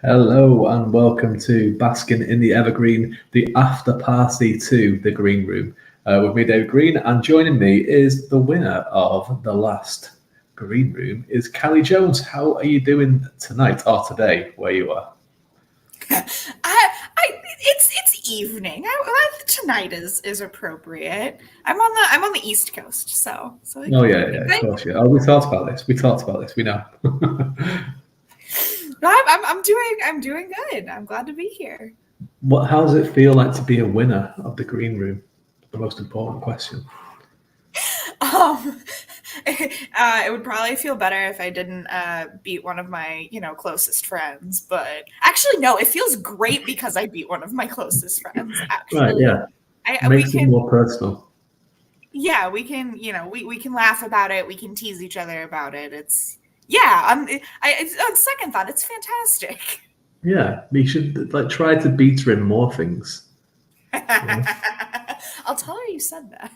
Hello and welcome to Basking in the Evergreen, the after party to the Green Room. With me, Dave Green, and joining me is the winner of the last Green Room, is Calley Jones. How are you doing tonight or today, where you are? It's evening. Tonight is appropriate. I'm on the East Coast, so Oh yeah, of course, yeah. Oh, we talked about this. We talked about this. We know. I'm doing good. I'm glad to be here. How does it feel like to be a winner of the Green Room? The most important question. Um, it would probably feel better if I didn't beat one of my closest friends. But actually, no, it feels great because I beat one of my closest friends. Right, Actually, yeah. we Makes it can. more personal. Yeah, we can, we can laugh about it. We can tease each other about it. On second thought, it's fantastic. Yeah, we should try to beat her in more things. I'll tell her you said that.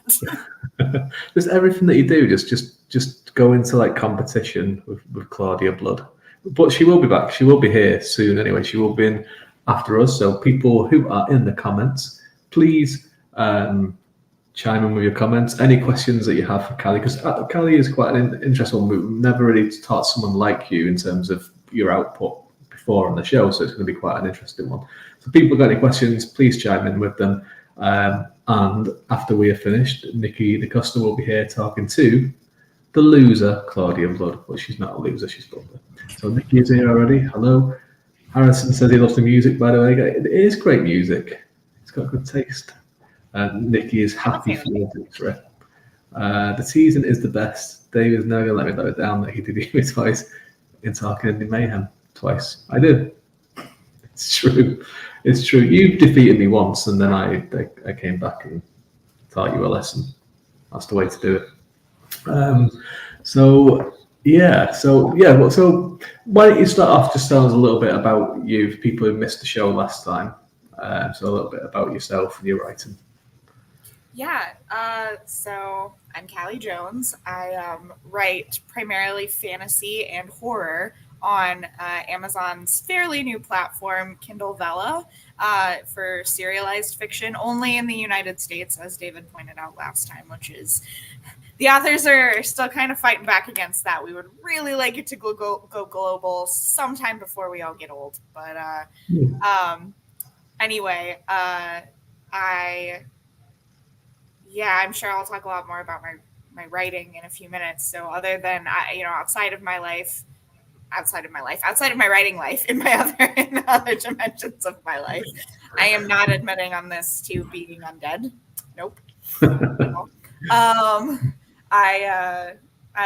Just everything that you do, just go into competition with Claudia Blood. But she will be back. She will be here soon anyway. She will be in after us. So people who are in the comments, please chime in with your comments. Any questions that you have for Calley, because Calley is quite an interesting one. We've never really taught someone like you in terms of your output before on the show, so it's going to be quite an interesting one. So people got any questions, please chime in with them. And after we are finished, Nikki DeKeuster will be here talking to the loser, Claudia Blood. But she's not a loser, she's lovely. So Nikki is here already. Hello. Harrison says he loves the music, by the way. It is great music. It's got good taste. Nikki is happy for the victory. The teasing is the best. Dave is never going to let me let it down that he did it twice in Talking Indie Mayhem. Twice. I did. It's true. It's true. You defeated me once, and then I came back and taught you a lesson. That's the way to do it. So why don't you start off? Just tell us a little bit about you, people who missed the show last time. So a little bit about yourself and your writing. Yeah. So I'm Calley Jones. I write primarily fantasy and horror on Amazon's fairly new platform, Kindle Vella, for serialized fiction, only in the United States, as David pointed out last time, which is the authors are still kind of fighting back against that. We would really like it to go global sometime before we all get old. But anyway, I'm sure I'll talk a lot more about my writing in a few minutes. So other than outside of my writing life, in other dimensions of my life, I am not admitting on this to being undead. Nope. I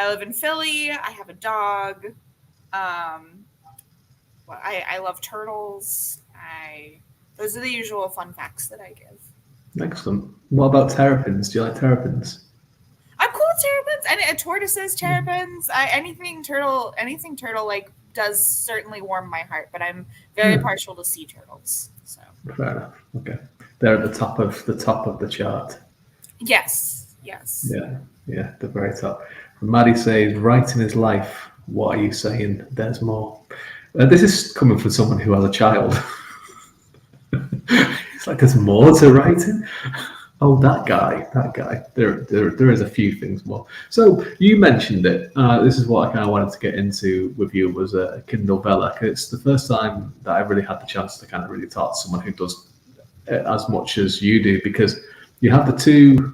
live in Philly. I have a dog. I love turtles. Those are the usual fun facts that I give. Excellent. What about terrapins? Do you like terrapins? I'm cool with terrapins and tortoises, terrapins, anything turtle like does certainly warm my heart. But I'm very partial to sea turtles. So fair enough. Okay, they're at the top of the chart. Yes. Yeah, the very top. Maddie says, "Writing is life. What are you saying? There's more." This is coming from someone who has a child. It's like there's more to writing. Oh, that guy. There is a few things more. So you mentioned it. This is what I kind of wanted to get into with you was Kindle Vella. It's the first time that I really had the chance to kind of really talk to someone who does it as much as you do, because you have the two.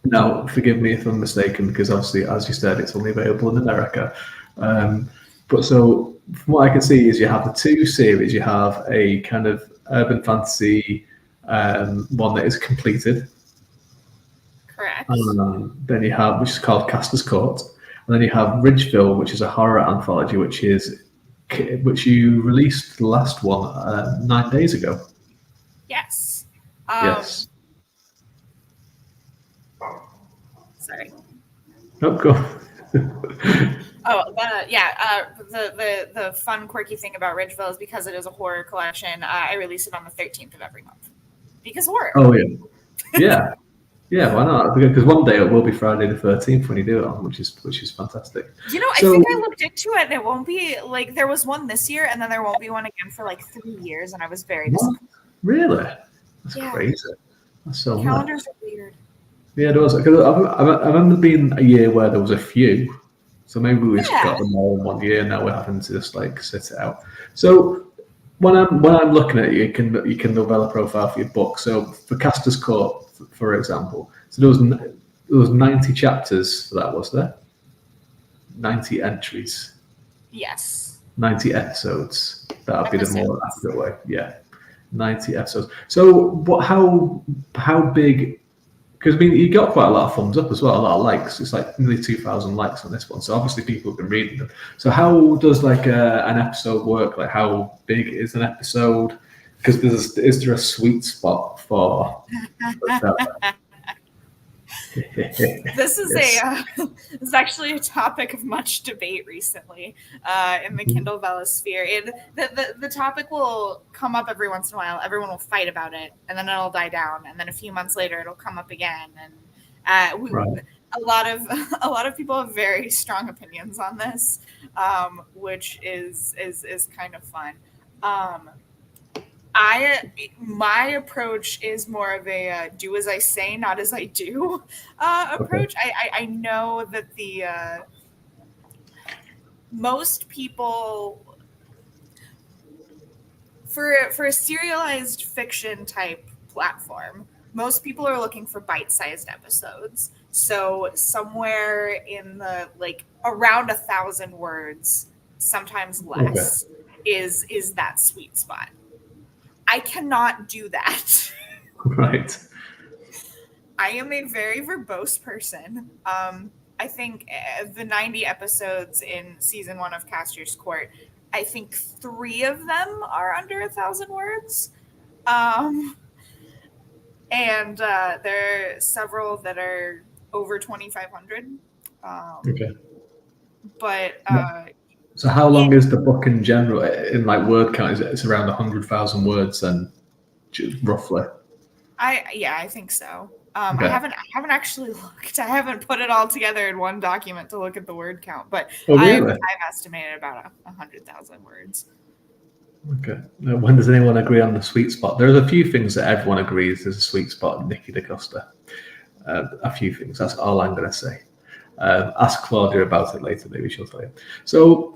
Now, forgive me if I'm mistaken, because obviously, as you said, it's only available in America. But so, from what I can see, is you have the two series. You have a kind of urban fantasy one that is completed. Correct. Then you have, which is called Caster's Court, and then you have Ridgeville, which is a horror anthology, which you released the last one 9 days ago. Yes. Yes. Sorry. Oh, go. The fun, quirky thing about Ridgeville is because it is a horror collection. I release it on the 13th of every month because horror. Oh yeah, yeah. Yeah, why not? Because one day it will be Friday the 13th when you do it on, which is fantastic. You know, I So, think I looked into it and it won't be like there was one this year and then there won't be one again for like 3 years, and I was very what? disappointed. Really? That's Yeah, crazy. That's so much. calendars are weird. Yeah, there was. Because I remember being a year where there was a few. So maybe we just Yeah. got them all in one year. Now we're having to just like sit it out. So when I'm looking at it, you can novella profile for your book. So for Castor's Court, for example, so there was 90 chapters for that, was there? 90 entries, Yes. 90 episodes. That would be the more Episodes. accurate way. Yeah, 90 episodes. So what? How big? Because I mean, you got quite a lot of thumbs up as well, a lot of likes. It's like nearly 2,000 likes on this one. So obviously people have been reading them. So how does like an episode work? Like how big is an episode? Because is there a sweet spot for This is yes. this is actually a topic of much debate recently in the Kindle Velosphere. The topic will come up every once in a while. Everyone will fight about it, and then it'll die down, and then a few months later it'll come up again. And Right. a lot of a lot of people have very strong opinions on this, which is kind of fun. My approach is more of a do as I say, not as I do approach. Okay. I know that the most people for a serialized fiction type platform, most people are looking for bite-sized episodes. So somewhere in the like around 1,000 words, sometimes less, is that sweet spot. I cannot do that. Right. I am a very verbose person. I think the 90 episodes in season 1 of Castor's Court, I think 3 of them are under 1,000 words. And there are several that are over 2,500. Okay. But So how long is the book in general in like word count? Is it's around 100,000 words then, roughly? I think so. Okay. I haven't actually looked. I haven't put it all together in one document to look at the word count, but Oh, really? I've estimated about 100,000 words. Okay. Now, when does anyone agree on the sweet spot? There's a few things that everyone agrees there's a sweet spot. Nikki DeKeuster. A few things. That's all I'm going to say. Ask Claudia about it later. Maybe she'll tell you. So,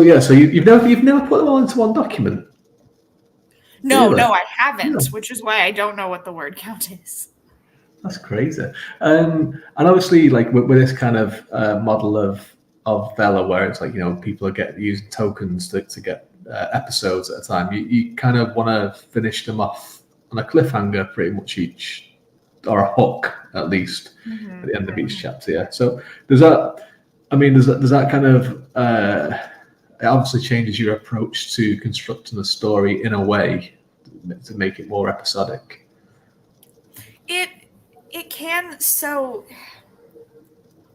yeah. So you've never put them all into one document. No, Really? no, I haven't, No. which is why I don't know what the word count is. That's crazy. And obviously, like with this kind of model of Vela, where it's like people are using tokens to get episodes at a time. You kind of want to finish them off on a cliffhanger, pretty much each, or a hook at least at the end of each chapter. Yeah. So does that? I mean, does that kind of it obviously changes your approach to constructing the story in a way to make it more episodic? It can. So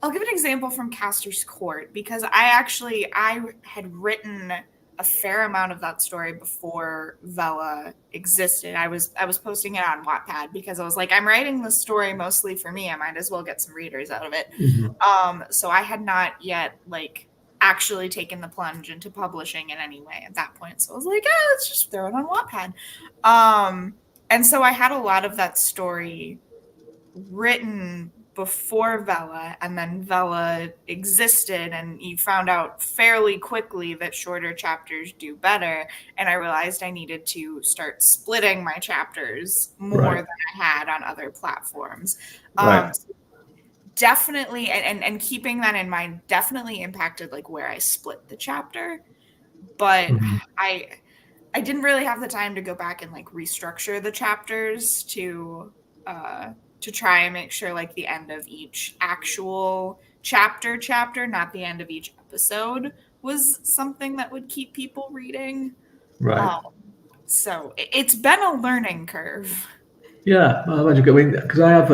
I'll give an example from Castor's Court, because I had written a fair amount of that story before Vela existed. I was posting it on Wattpad because I was like, I'm writing this story mostly for me. I might as well get some readers out of it. Mm-hmm. So I had not yet actually taken the plunge into publishing in any way at that point. So I was like, let's just throw it on Wattpad. And so I had a lot of that story written before Vela, and then Vela existed, and you found out fairly quickly that shorter chapters do better, and I realized I needed to start splitting my chapters more than I had on other platforms. Right. Definitely, and keeping that in mind definitely impacted where I split the chapter, but I didn't really have the time to go back and restructure the chapters to try and make sure the end of each actual chapter, not the end of each episode, was something that would keep people reading. Right. So it's been a learning curve. Yeah, I imagine because I have.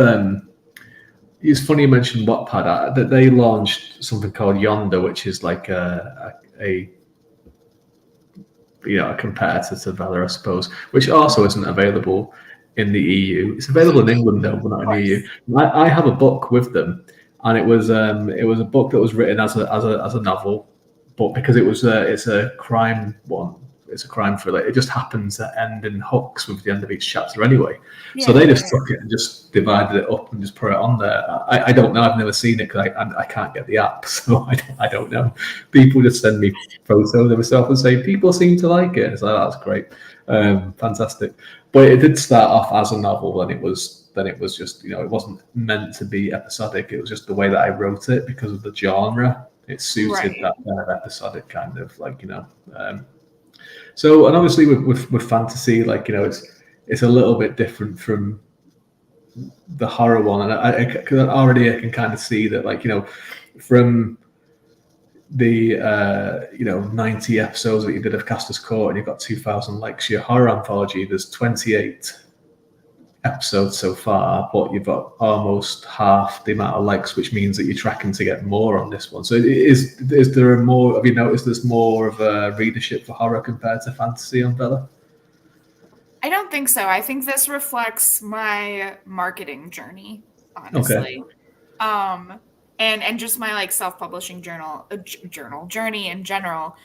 It's funny you mentioned Wattpad. That they launched something called Yonder, which is like a competitor to Vela, I suppose, which also isn't available in the EU. It's available in England though, but not in the EU. I have a book with them, and it was a book that was written as a novel, but because it's a crime one, it's a crime thriller. It just happens to end in hooks with the end of each chapter anyway. So they just took it and just divided it up and just put it on there. I don't know. I've never seen it because I can't get the app, so I don't know. People just send me photos of themselves and say people seem to like it. So that's great, fantastic. But it did start off as a novel, and it was just, it wasn't meant to be episodic. It was just the way that I wrote it because of the genre. It suited that kind of episodic kind of so, and obviously with fantasy, it's a little bit different from the horror one, and I can kind of see that, from the 90 episodes that you did of Caster's Court, and you've got 2,000 likes. Your horror anthology, there's 28 episodes so far, but you've got almost half the amount of likes, which means that you're tracking to get more on this one. So is there more? Have you noticed there's more of a readership for horror compared to fantasy on Bella? I don't think so. I think this reflects my marketing journey, honestly. Okay. And just my self-publishing journey in general.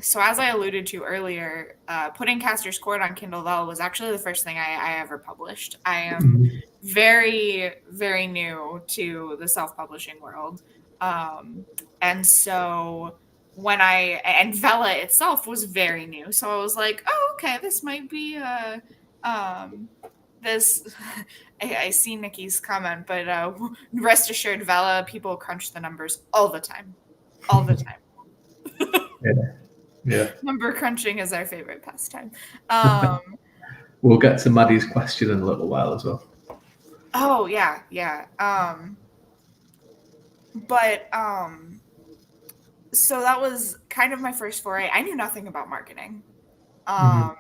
So as I alluded to earlier, putting Caster's Court on Kindle Vella was actually the first thing I ever published. I am very, very new to the self-publishing world. And so and Vella itself was very new. So I was like, oh, okay, this might be this. I see Nikki's comment, but rest assured, Vella people crunch the numbers all the time. Yeah. Number crunching is our favorite pastime. We'll get to Maddie's question in a little while as well. Oh yeah. So that was kind of my first foray. I knew nothing about marketing. I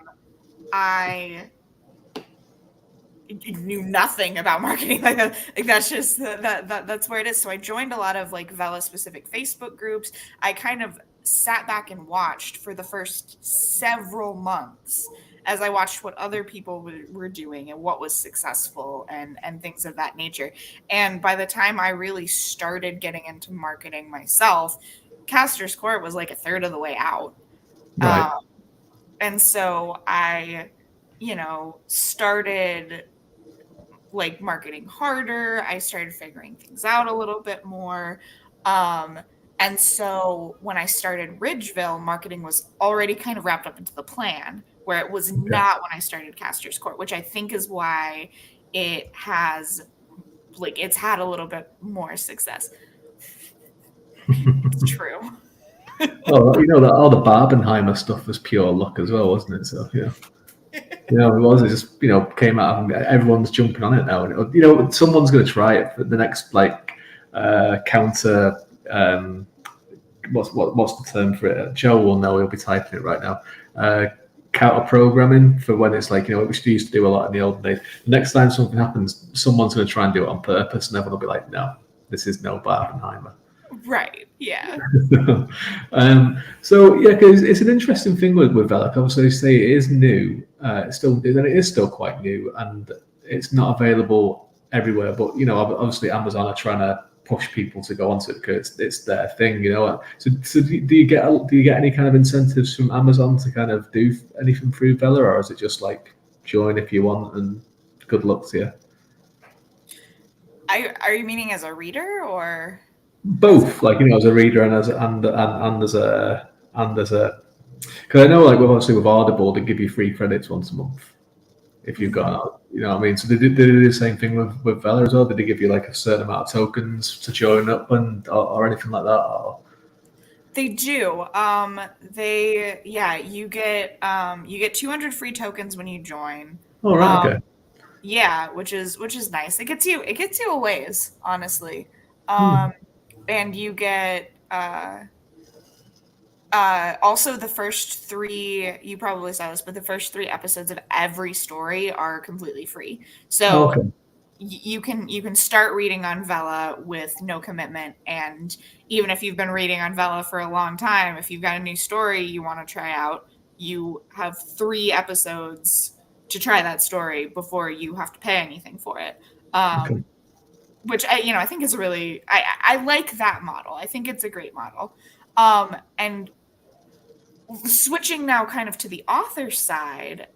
knew nothing about marketing. That's just that's where it is. So I joined a lot of Vella specific Facebook groups. I kind of sat back and watched for the first several months as I watched what other people were doing and what was successful and things of that nature. And by the time I really started getting into marketing myself, Caster's Court was a third of the way out. Right. And so I, started marketing harder. I started figuring things out a little bit more. And so when I started Ridgeville, marketing was already kind of wrapped up into the plan, where it was not when I started Caster's Court, which I think is why it has, it's had a little bit more success. It's true. Well, that all the Barbenheimer stuff was pure luck as well, wasn't it? So, yeah. It was. It just, came out and everyone's jumping on it now. And, someone's going to try it for the next, counter... what's the term for it? Joe will know. He'll be typing it right now. Counter programming for when it's which they used to do a lot in the old days. The next time something happens, someone's going to try and do it on purpose, and everyone will be like, "No, this is no Barbenheimer." Right. Yeah. So yeah, because it's an interesting thing with Vella. Obviously, you say it is new. It is still quite new, and it's not available everywhere. But obviously, Amazon are trying to push people to go onto it because it's their thing, So do you get any kind of incentives from Amazon to kind of do anything through Vella, or is it just join if you want and good luck to you? Are you meaning as a reader or both? As a reader and as a because I know obviously with Audible they give you free credits once a month if you've got, what I mean? So they do the same thing with Vella as well. Did they give you a certain amount of tokens to join up or anything like that? Or? They do. You get 200 free tokens when you join. Oh, right. Okay. Yeah, which is nice. It gets you a ways, honestly. And you get also the first 3, you probably saw this, but the first 3 episodes of every story are completely free. So you can start reading on Vella with no commitment. And even if you've been reading on Vella for a long time, if you've got a new story you want to try out, you have 3 episodes to try that story before you have to pay anything for it. Okay. Which I think is really, I like that model. I think it's a great model. And switching now kind of to the author side,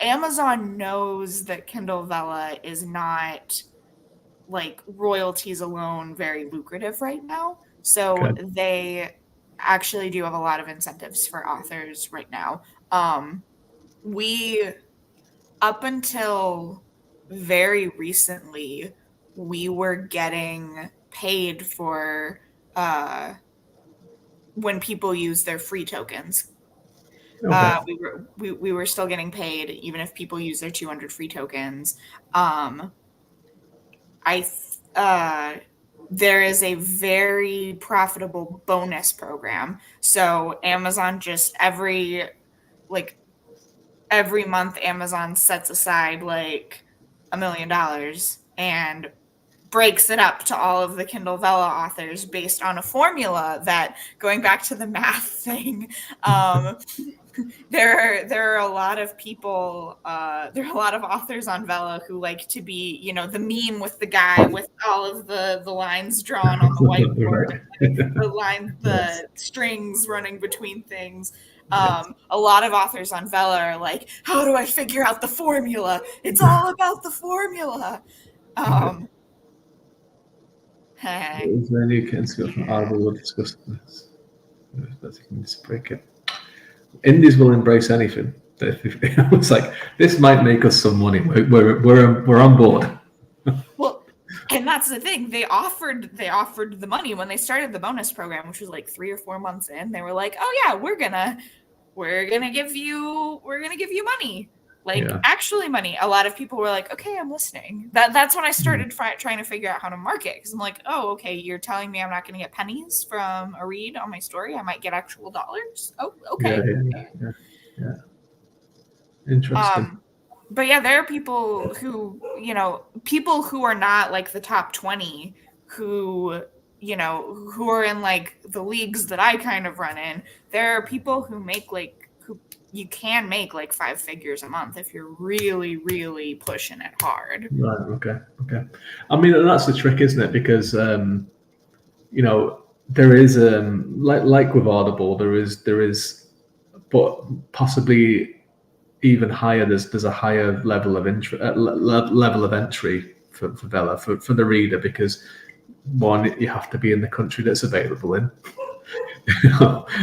Amazon knows that Kindle Vella is not like royalties alone very lucrative right now. So Okay. they actually do have a lot of incentives for authors right now. We, up until very recently, we were getting paid for when people use their free tokens. Okay. We were still getting paid even if people use their 200 free tokens. I There is a very profitable bonus program. So Amazon just every month Amazon sets aside like $1 million and breaks it up to all of the Kindle Vella authors based on a formula that, going back to the math thing, there are a lot of people, there are a lot of authors on Vella who like to be, the meme with the guy with all of the lines drawn on the whiteboard, and the strings running between things. A lot of authors on Vella are like, how do I figure out the formula? It's all about the formula. Is there any skill from Audible will discuss this? But you can just break it. Indies will embrace anything. It's like this might make us some money. We're on board. Well, and that's the thing. They offered the money when they started the bonus program, which was like 3 or 4 months in. They were like, "Oh yeah, we're gonna give you money." Like, actually money. A lot of people were like, "Okay, I'm listening." That's when I started trying to figure out how to market, because I'm like, "Oh, okay, you're telling me I'm not going to get pennies from a read on my story. I might get actual dollars." Oh, okay. Yeah. Interesting. But yeah, there are people who are not like the top 20 who are in like the leagues that I kind of run in. There are people who you can make like 5 figures a month if you're really, really pushing it hard. Right. Okay. I mean, that's the trick, isn't it? Because there is like with Audible, there is, but possibly even higher. There's a higher level of entry for Vella for the reader, because one, you have to be in the country that's available in.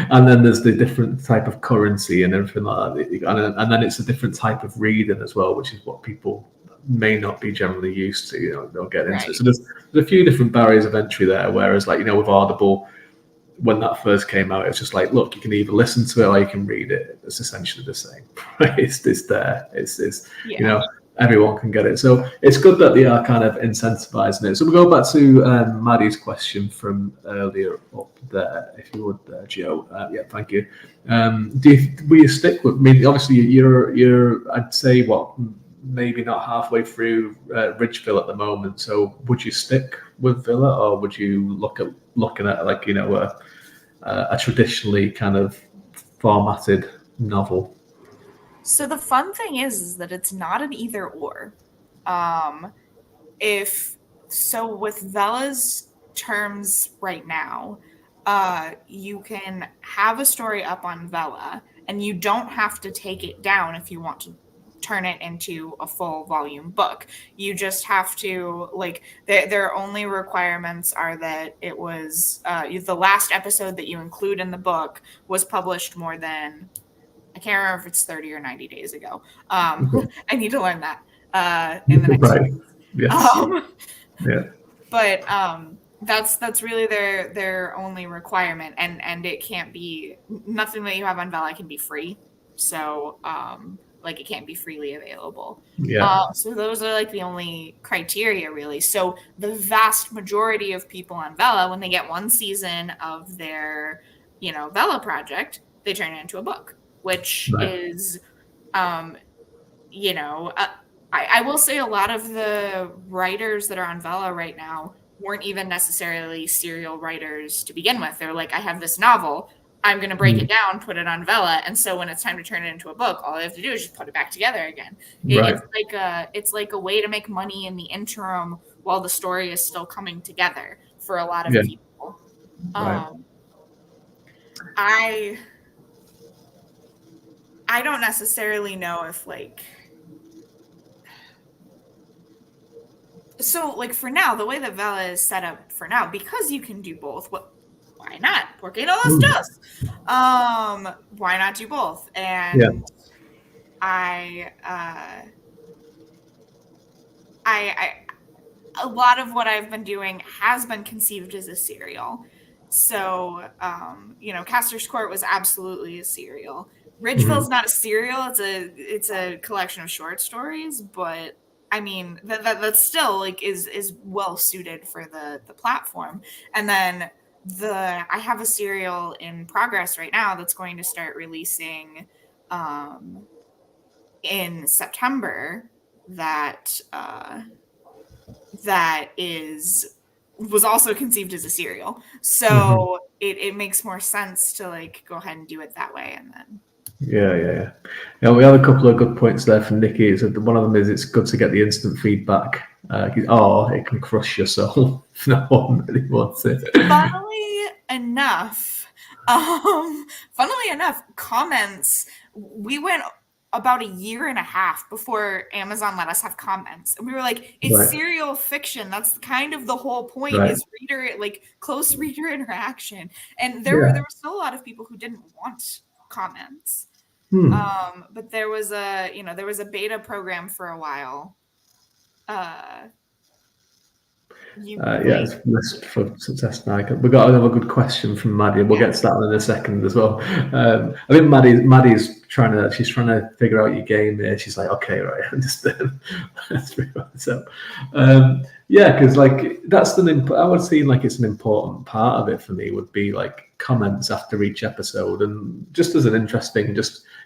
And then there's the different type of currency and everything like that, and then it's a different type of reading as well, which is what people may not be generally used to. They'll get into it. So there's a few different barriers of entry there. Whereas, like, with Audible, when that first came out, it's just like, look, you can either listen to it or you can read it. It's essentially the same. It's there. It's everyone can get it. So it's good that they are kind of incentivizing it. So we'll go back to Maddie's question from earlier up there, if you would, Joe. Yeah, thank you. Will you stick with? I mean, obviously you're I'd say maybe not halfway through Ridgeville at the moment. So would you stick with Villa, or would you looking at like a traditionally kind of formatted novel? So the fun thing is that it's not an either or. With Vella's terms right now, you can have a story up on Vella, and you don't have to take it down if you want to turn it into a full volume book. You just have to, like, their only requirements are that it was the last episode that you include in the book was published more than, I can't remember if it's 30 or 90 days ago. I need to learn that in the next week. Yes. But that's really their only requirement, and it can't be, nothing that you have on Vella can be free. So it can't be freely available. So those are like the only criteria, really. So the vast majority of people on Vella, when they get one season of their Vella project, they turn it into a book, which is I will say a lot of the writers that are on Vella right now weren't even necessarily serial writers to begin with. They're like, I have this novel, I'm going to break it down, put it on Vella, and so when it's time to turn it into a book, all I have to do is just put it back together again. Right. It's like a way to make money in the interim while the story is still coming together for a lot of Yeah. people. Right. I don't necessarily know if like, so like for now, the way that Vela is set up for now, because you can do both, why not? Porque no las dos? Why not do both? And I a lot of what I've been doing has been conceived as a serial. So, Castor's Court was absolutely a serial. Ridgeville's not a serial; it's a collection of short stories. But I mean, that still like is well suited for the platform. And then I have a serial in progress right now that's going to start releasing in September. That was also conceived as a serial, so it makes more sense to like go ahead and do it that way. And then yeah, we have a couple of good points there from Nikki. One of them is it's good to get the instant feedback. It can crush your soul if no one really wants it. Funnily enough, comments, we went about a year and a half before Amazon let us have comments. And we were like, it's serial fiction. That's kind of the whole point, is close reader interaction. And there were still a lot of people who didn't want comments. But there was a beta program for a while. It's list for success now. We got another good question from Maddie. We'll get to that in a second as well. I think Maddie's trying to figure out your game here. She's like, okay, right, I understand. Let's bring this up. Because like that's I would say like it's an important part of it for me would be like comments after each episode, and just as an interesting,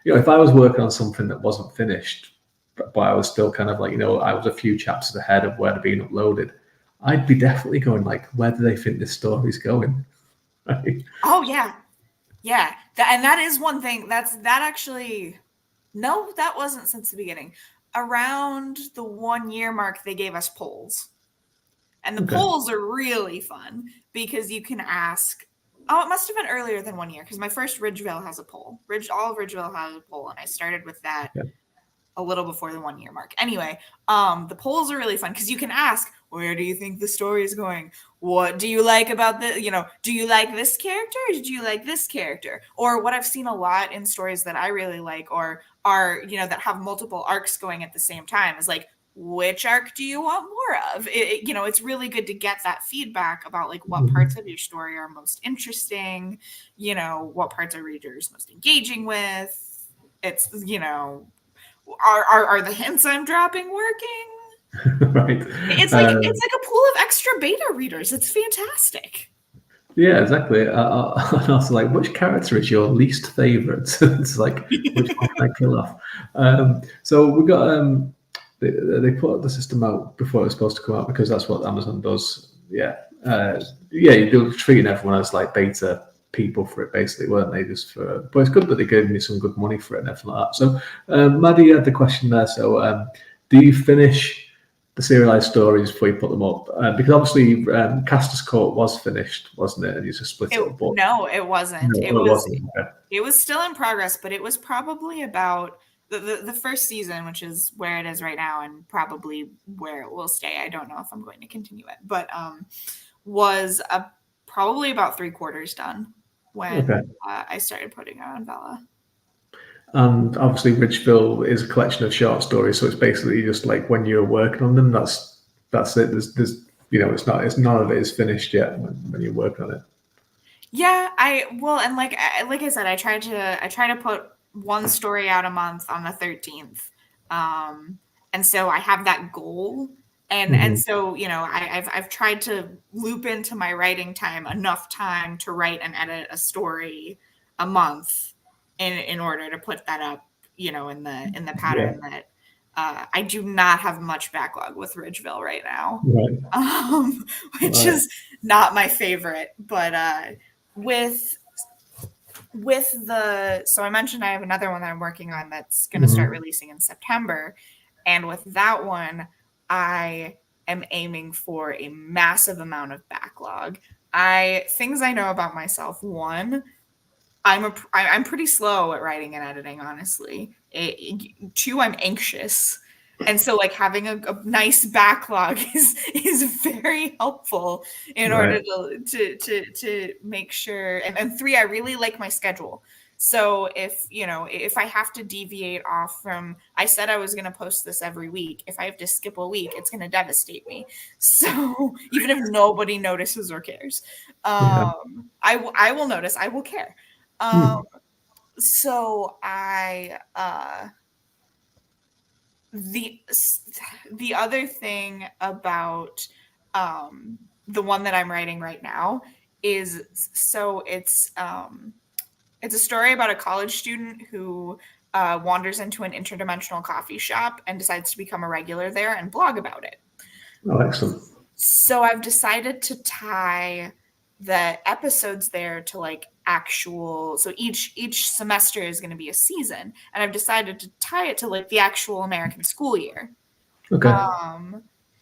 if I was working on something that wasn't finished, but I was still kind of like I was a few chapters ahead of where they're being uploaded. I'd be definitely going like, where do they think this story's going? Right? Oh yeah. And that is one thing. That wasn't since the beginning. Around the 1 year mark, they gave us polls, and the polls are really fun because you can ask. Oh, it must have been earlier than 1 year because my first Ridgeville has a poll. All of Ridgeville has a poll, and I started with that. A little before the 1 year mark. Anyway, the polls are really fun because you can ask, where do you think the story is going? What do you like about do you like this character or did you like this character? Or what I've seen a lot in stories that I really like or are, that have multiple arcs going at the same time is like, which arc do you want more of? It's really good to get that feedback about like what parts of your story are most interesting, what parts are readers most engaging with. It's, are the hints I'm dropping working? Right. It's like a pool of extra beta readers. It's fantastic. Yeah, exactly. And also, like, which character is your least favorite? It's like, which one can I kill off? So we got they put the system out before it was supposed to come out because that's what Amazon does. They were treating everyone as like beta people for it, basically, weren't they? But it's good that they gave me some good money for it and everything like that. So, Maddie had the question there. So, do you finish the serialized stories before you put them up? Because obviously, Castor's Court was finished, wasn't it? And you just split it up. No, it wasn't. No, it wasn't. Okay. It was still in progress, but it was probably about the first season, which is where it is right now, and probably where it will stay. I don't know if I'm going to continue it, but was probably about 3/4 done when I started putting it on Vella. And obviously, Ridgeville is a collection of short stories, so it's basically just like when you're working on them, that's it. There's it's none of it is finished yet when you're working on it. Yeah, and like I said, I try to put one story out a month on the 13th, and so I have that goal. And so, I've tried to loop into my writing time enough time to write and edit a story a month in order to put that up, in the pattern that I do not have much backlog with Ridgeville right now, which is not my favorite. But with So I mentioned I have another one that I'm working on that's going to start releasing in September. And with that one, I am aiming for a massive amount of backlog. Things I know about myself. One, I'm pretty slow at writing and editing, honestly. Two, I'm anxious. And so like having a nice backlog is very helpful in order to make sure. And three, I really like my schedule. So if I have to deviate off from, I said I was going to post this every week. If I have to skip a week, it's going to devastate me. So even if nobody notices or cares, I will notice, I will care. So the other thing about the one that I'm writing right now is, so it's a story about a college student who wanders into an interdimensional coffee shop and decides to become a regular there and blog about it. Oh, excellent. So I've decided to tie the episodes there to like actual, so each semester is going to be a season, and I've decided to tie it to like the actual American school year. Okay.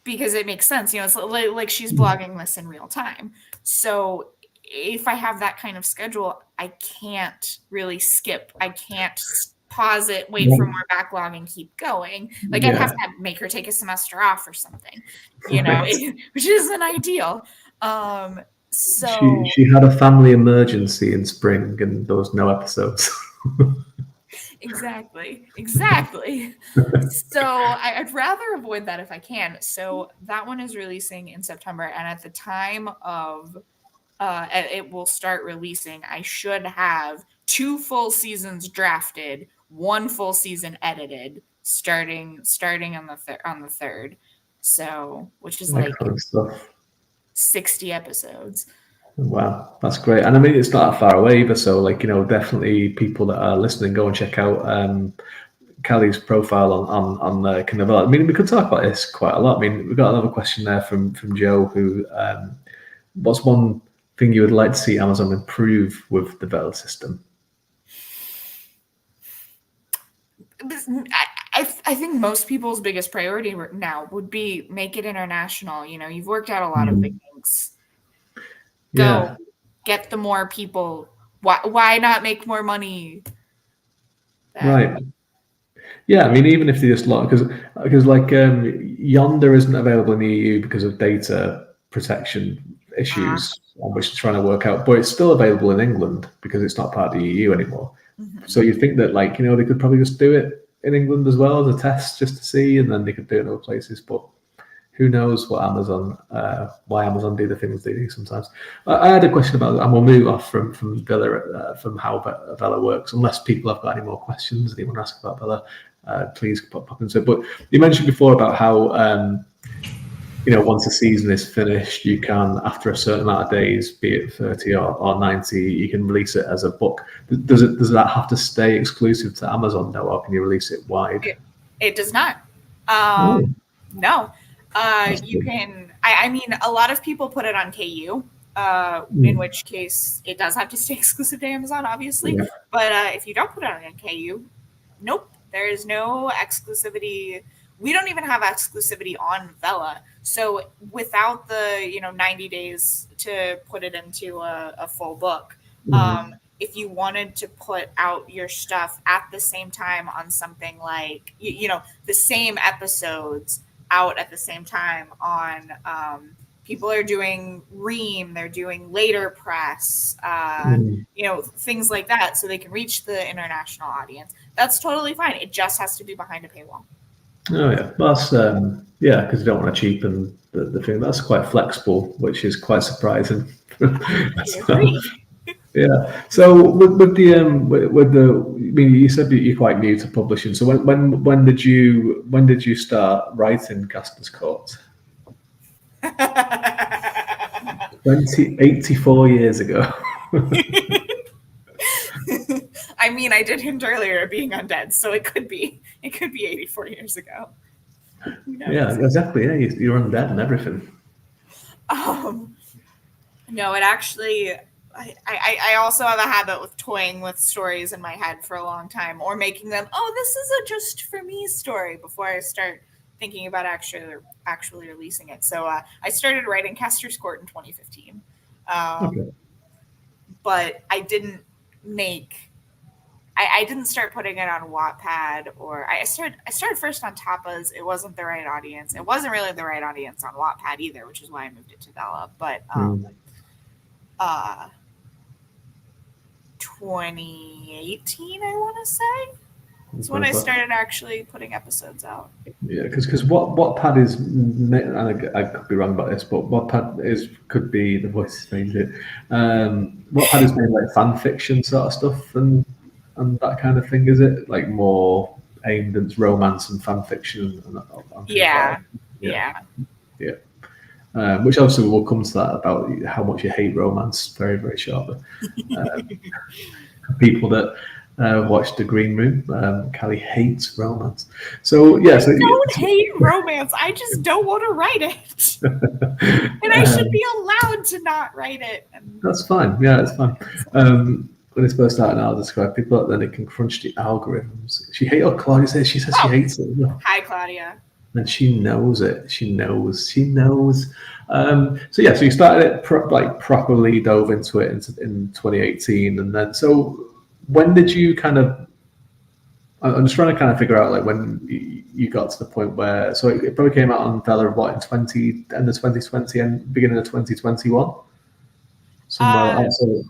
Because it makes sense, it's like she's blogging this in real time. So if I have that kind of schedule, I can't really skip. I can't pause it, wait for more backlog, and keep going. Like I'd have to make her take a semester off or something, which isn't ideal. So she had a family emergency in spring, and there was no episodes. Exactly. So I'd rather avoid that if I can. So that one is releasing in September, and at the time of it will start releasing, I should have 2 full seasons drafted, 1 full season edited, starting on the 3rd. So, which is like stuff. 60 episodes. Wow, that's great. And I mean, it's not that far away either. So, definitely people that are listening, go and check out Calley's profile on the Novella. I mean, we could talk about this quite a lot. I mean, we've got another question there from Joe, who what's one thing you would like to see Amazon improve with the Vela system? I think most people's biggest priority now would be make it international. You've worked out a lot of the kinks. Go get the more people. Why not make more money? Right. Yeah, I mean, even if they just because Yonder isn't available in the EU because of data protection issues on which they're trying to work out, but it's still available in England because it's not part of the EU anymore. So you'd think that they could probably just do it in England as well as a test just to see, and then they could do it in other places. But who knows why Amazon do the things they do sometimes. I had a question about that, and we'll move off from Vela, from how Vela works, unless people have got any more questions they want to ask about Vela. Please pop into it. But you mentioned before about how once a season is finished, you can, after a certain amount of days, be it 30 or 90, you can release it as a book. Does that have to stay exclusive to Amazon now, or can you release it wide? It does not. No. You can. I mean, a lot of people put it on KU, in which case it does have to stay exclusive to Amazon, obviously. Yeah. But if you don't put it on KU, nope, there is no exclusivity. We don't even have exclusivity on Vela. So without the 90 days to put it into a full book, if you wanted to put out your stuff at the same time on something like the same episodes out at the same time on people are doing Ream, they're doing later press, things like that, so they can reach the international audience. That's totally fine. It just has to be behind a paywall. Oh yeah, that's because you don't want to cheapen the thing. That's quite flexible, which is quite surprising. Yeah. So with the I mean, you said that you're quite new to publishing. So when did you start writing Casper's Court? 84 years ago. I mean, I did hint earlier at being undead, so it could be 84 years ago. Yeah, exactly. Yeah, you're undead and everything. No, it actually, I also have a habit with toying with stories in my head for a long time, or making them, oh, this is a just for me story before I start thinking about actually releasing it. So I started writing Caster's Court in 2015, Okay. but I didn't make. I didn't start putting it on Wattpad, or I started first on Tapas. It wasn't the right audience. It wasn't really the right audience on Wattpad either, which is why I moved it to Vella. But 2018, I want to say. It's when I started actually putting episodes out. Yeah, because Wattpad is, and I could be wrong about this, but Wattpad could be the voice saying it. Wattpad is made like fan fiction sort of stuff and that kind of thing, is it? Like more aimed at romance and fan fiction and Yeah. Yeah. Which obviously we'll come to that about how much you hate romance very, very shortly. People that watched The Green Room, Calley hates romance. So yeah, I don't hate romance. I just don't want to write it, and I should be allowed to not write it. That's fine. Yeah, it's fine. When it's first starting out, I describe people that then it can crunch the algorithms. Claudia says she hates it. Hi, Claudia. And she knows it. She knows. So yeah, so you started it properly dove into it in 2018, and then so when did you kind of? I'm just trying to kind of figure out like when you got to the point where so it probably came out on Vella what in end of 2020 and beginning of 2021. Somewhere outside.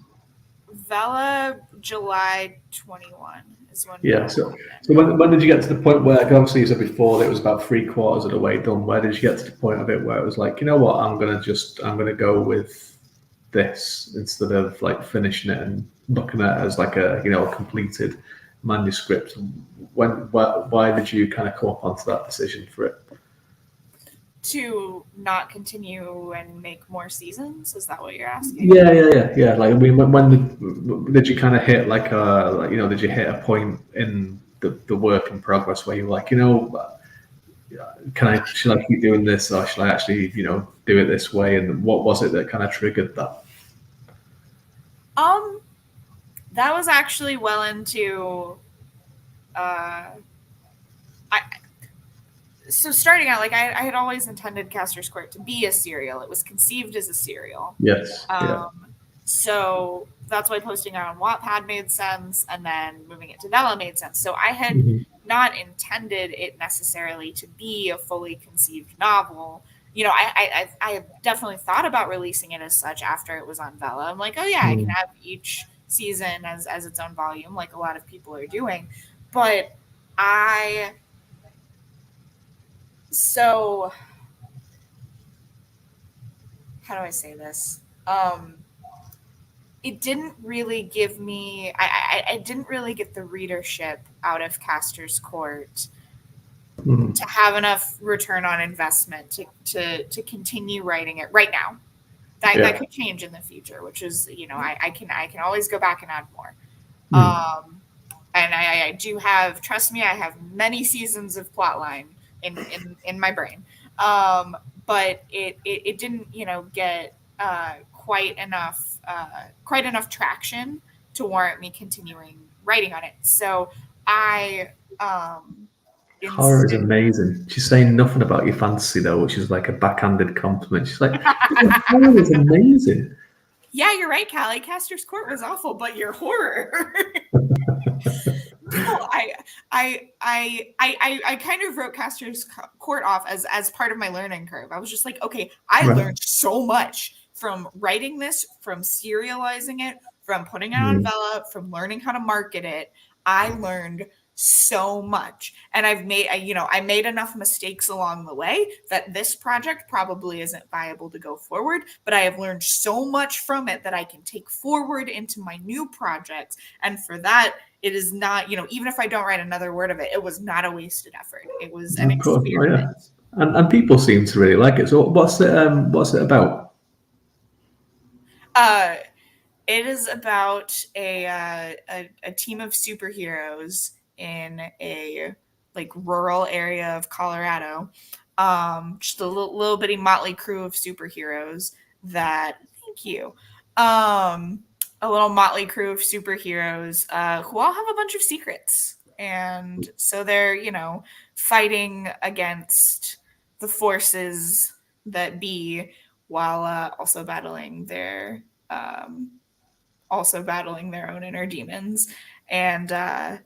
Vella July 21 is when. Yeah. So when did you get to the point where obviously you said before that it was about 3/4 of the way done? Where did you get to the point of it where it was like, you know what, I'm gonna go with this instead of like finishing it and looking at it as like a a completed manuscript? Why did you kind of come up onto that decision for it? To not continue and make more seasons? Is that what you're asking? Yeah. Like, I mean, when did you kind of hit did you hit a point in the work in progress where you're like, should I keep doing this or should I actually, do it this way? And what was it that kind of triggered that? That was actually well into, so starting out, like I had always intended Caster's Court to be a serial. It was conceived as a serial. Yes. So that's why posting it on Wattpad made sense, and then moving it to Vella made sense. So I had not intended it necessarily to be a fully conceived novel. I definitely thought about releasing it as such after it was on Vella. I'm like, oh yeah, I can have each season as its own volume, like a lot of people are doing. But so how do I say this? It didn't really give me, I didn't really get the readership out of Caster's Court to have enough return on investment to continue writing it right now. That could change in the future, which is, I can always go back and add more. And I do have, trust me, I have many seasons of plotline in my brain. But it didn't, get quite enough traction to warrant me continuing writing on it. So horror is amazing. She's saying nothing about your fantasy though, which is like a backhanded compliment. She's like, horror is amazing. Yeah, you're right, Calley. Caster's Court was awful, but your horror. No, I kind of wrote Caster's Court off as part of my learning curve. I was just like, okay, I learned so much from writing this, from serializing it, from putting it on Vella, from learning how to market it. I learned so much, and I made enough mistakes along the way that this project probably isn't viable to go forward, but I have learned so much from it that I can take forward into my new projects. And for that, it is not, even if I don't write another word of it, it was not a wasted effort. It was an experiment. And people seem to really like it. So what's it about? It is about a team of superheroes in a rural area of Colorado. Just a little bitty motley crew of superheroes that, thank you. a little motley crew of superheroes who all have a bunch of secrets. And so they're, fighting against the forces that be while also battling their own inner demons. And what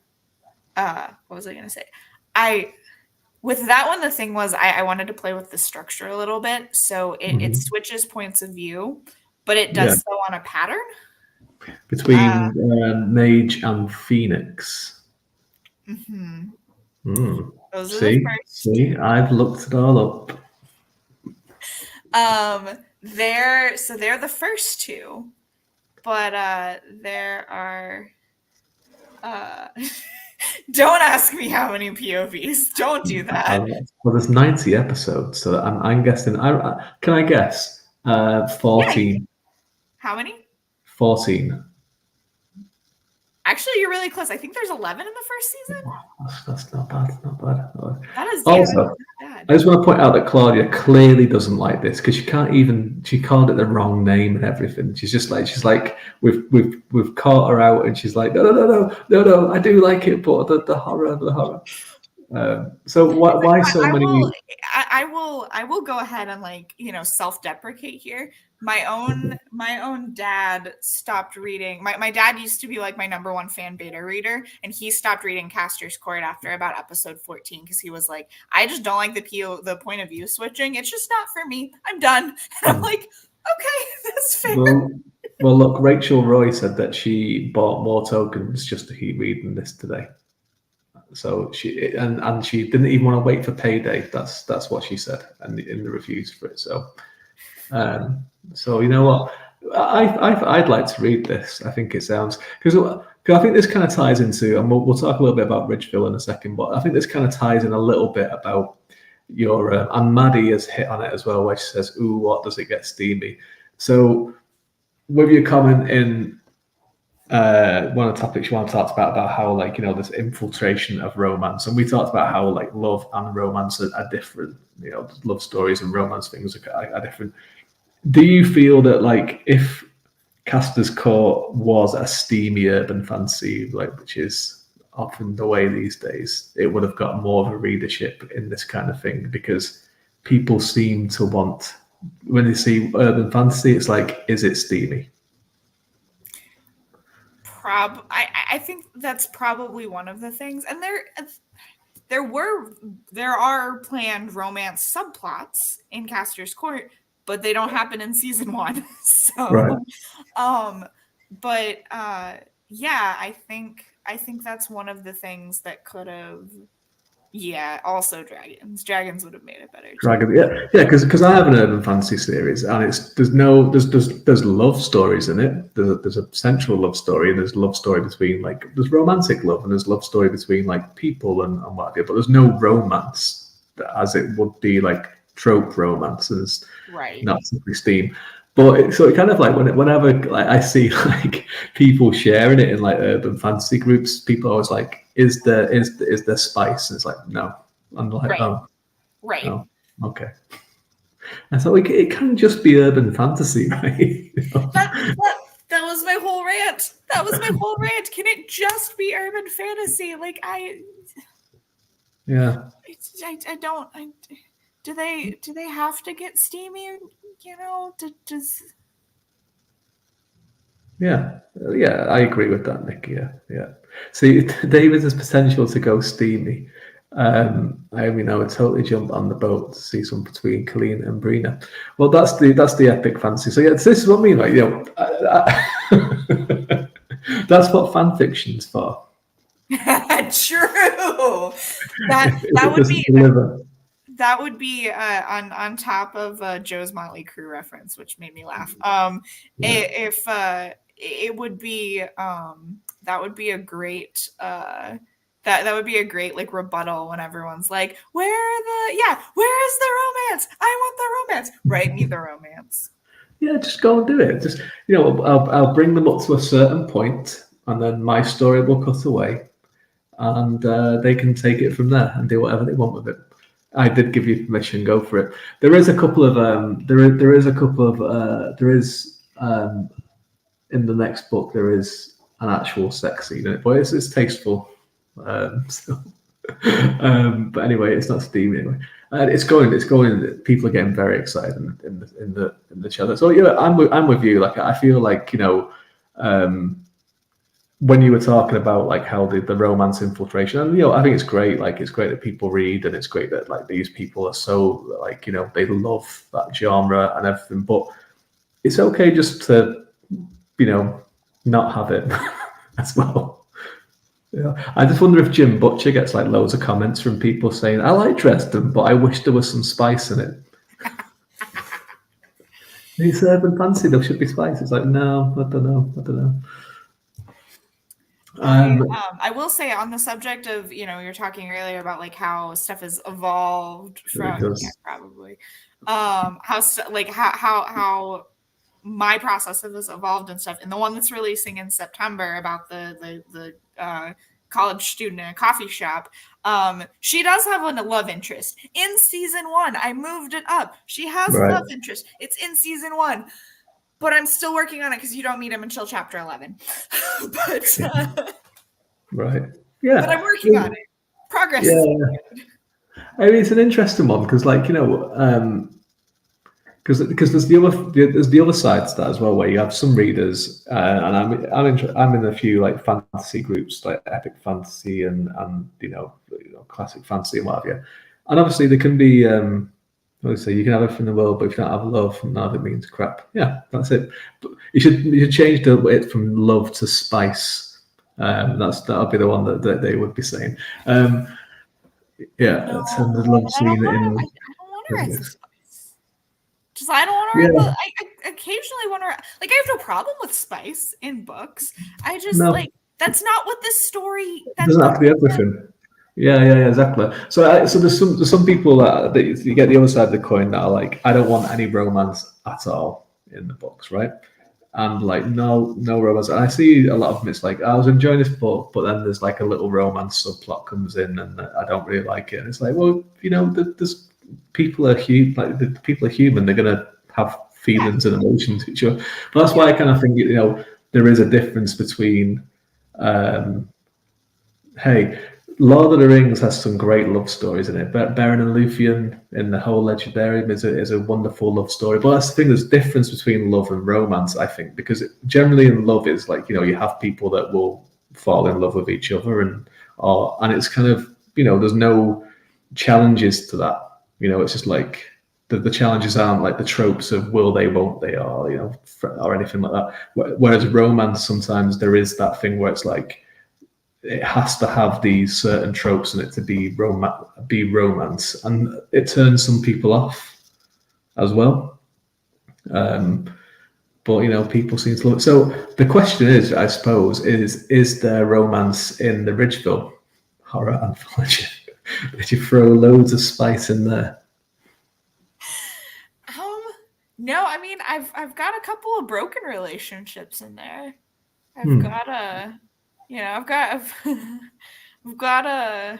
was I going to say? With that one, the thing was I wanted to play with the structure a little bit. So it switches points of view, but it does so on a pattern. Between Mage and Phoenix. Mm-hmm. Those are the first. See, I've looked it all up. They're the first two, but there are. Don't ask me how many POVs. Don't do that. Well, there's 90 episodes, so I'm guessing. Can I guess? 14. Yeah. How many? 14. Actually, you're really close. I think there's 11 in the first season. That's not bad. Not bad. That is also. Bad. I just want to point out that Claudia clearly doesn't like this because she called it the wrong name and everything. She's like we've caught her out and she's like no, I do like it, but the horror. So why so many? I will go ahead and self-deprecate here. My own dad stopped reading. My dad used to be like my number one fan beta reader, and he stopped reading Caster's Court after about episode 14 because he was like, I just don't like the point of view switching. It's just not for me. I'm done. And I'm like, okay, that's fair. Well, look, Rachel Roy said that she bought more tokens just to keep reading this today. So she and she didn't even want to wait for payday. That's what she said, and in the reviews for it. So you know what, I'd like to read this. I think it sounds because I think this kind of ties into, and we'll talk a little bit about Ridgeville in a second. But I think this kind of ties in a little bit about your and Maddie has hit on it as well, where she says, "Ooh, what does it get steamy?" So with your comment in. One of the topics you want to talk about how this infiltration of romance, and we talked about how love and romance are different. Love stories and romance things are different. Do you feel that if Caster's Court was a steamy urban fantasy, which is often the way these days, it would have got more of a readership in this kind of thing because people seem to want, when they see urban fantasy, it's like, is it steamy? I think that's probably one of the things, and there are planned romance subplots in Caster's Court, but they don't happen in season 1. So, right. Yeah, I think that's one of the things that could have. Yeah, also dragons would have made it better. Yeah, because I have an urban fantasy series, and there's love stories in it. There's a central love story, and there's love story between there's romantic love, and there's love story between people and what have you. But there's no romance as it would be trope romance, and it's not simply steam. But so it kind of whenever I see people sharing it in urban fantasy groups, people are always like, is there spice? And it's like, no. I'm like, oh, right. No. Okay. And so it can just be urban fantasy, right? That was my whole rant. Can it just be urban fantasy? Yeah. I don't. Do they have to get steamy? Yeah, I agree with that, Nick. Yeah. See, David has potential to go steamy. I would totally jump on the boat to see some between Colleen and Brina. Well, that's the epic fantasy. So this is what I mean. That's what fan fiction's for. True. That would be on top of Joe's Motley Crue reference, which made me laugh. It would be that would be a great that would be a great rebuttal when everyone's like, where is the romance? I want the romance. Write me the romance. Yeah, just go and do it. Just I'll bring them up to a certain point, and then my story will cut away, and they can take it from there and do whatever they want with it. I did give you permission. Go for it. There is a couple of in the next book there is an actual sex scene in it, but it's tasteful. So, but anyway, it's not steamy anyway. And it's going. People are getting very excited in the trailer. So yeah, I'm with you. Like I feel like when you were talking about like how the romance infiltration, and I think it's great. Like it's great that people read, and it's great that like these people are so like they love that genre and everything. But it's okay just to not have it as well. Yeah. I just wonder if Jim Butcher gets like loads of comments from people saying, I like Dresden, but I wish there was some spice in it. He's serving fancy, there should be spice. It's like, no, I don't know. I will say on the subject of, you're talking earlier about like how stuff has evolved from, probably, how my process has evolved and stuff. And the one that's releasing in September about the college student in a coffee shop, she does have a love interest in season 1. I moved it up. She has a love interest. It's in season 1, but I'm still working on it because you don't meet him until chapter 11. Right. Yeah. But I'm working on it. Progress. Yeah. I mean, it's an interesting one because, like, because there's the other side to that as well, where you have some readers, and I'm in a few like fantasy groups, like epic fantasy and classic fantasy and what have you. And obviously there can be, obviously you can have everything in the world, but if you don't have love, none of it means crap. Yeah, that's it. But you should change it from love to spice. That'll be the one that they would be saying. Yeah, no, it's the love scene I don't want her as a spice. Just I don't want her. I occasionally want her. Like I have no problem with spice in books. I just like that's not what this story. That doesn't have to be everything. Yeah, exactly. So there's some people that you get the other side of the coin that are like, I don't want any romance at all in the books, right? And like no romance. And I see a lot of them. It's like I was enjoying this book, but then there's like a little romance subplot comes in, and I don't really like it. And it's like, well, there's people are human. Like the people are human. They're gonna have feelings and emotions to each other. But that's why I kind of think there is a difference between. Hey, Lord of the Rings has some great love stories in it. Beren and Luthien in the whole Legendarium is a wonderful love story. But that's the thing, there's a difference between love and romance, I think, because generally in love it's like, you have people that will fall in love with each other and it's kind of, there's no challenges to that. It's just like the challenges aren't like the tropes of will they, won't they, or anything like that. Whereas romance, sometimes there is that thing where it's like, it has to have these certain tropes in it to be romance, and it turns some people off as well. But people seem to love it. So the question is, I suppose, is there romance in the Ridgeville horror anthology? Did you throw loads of spice in there? No, I mean I've got a couple of broken relationships in there. I've got a. I've got a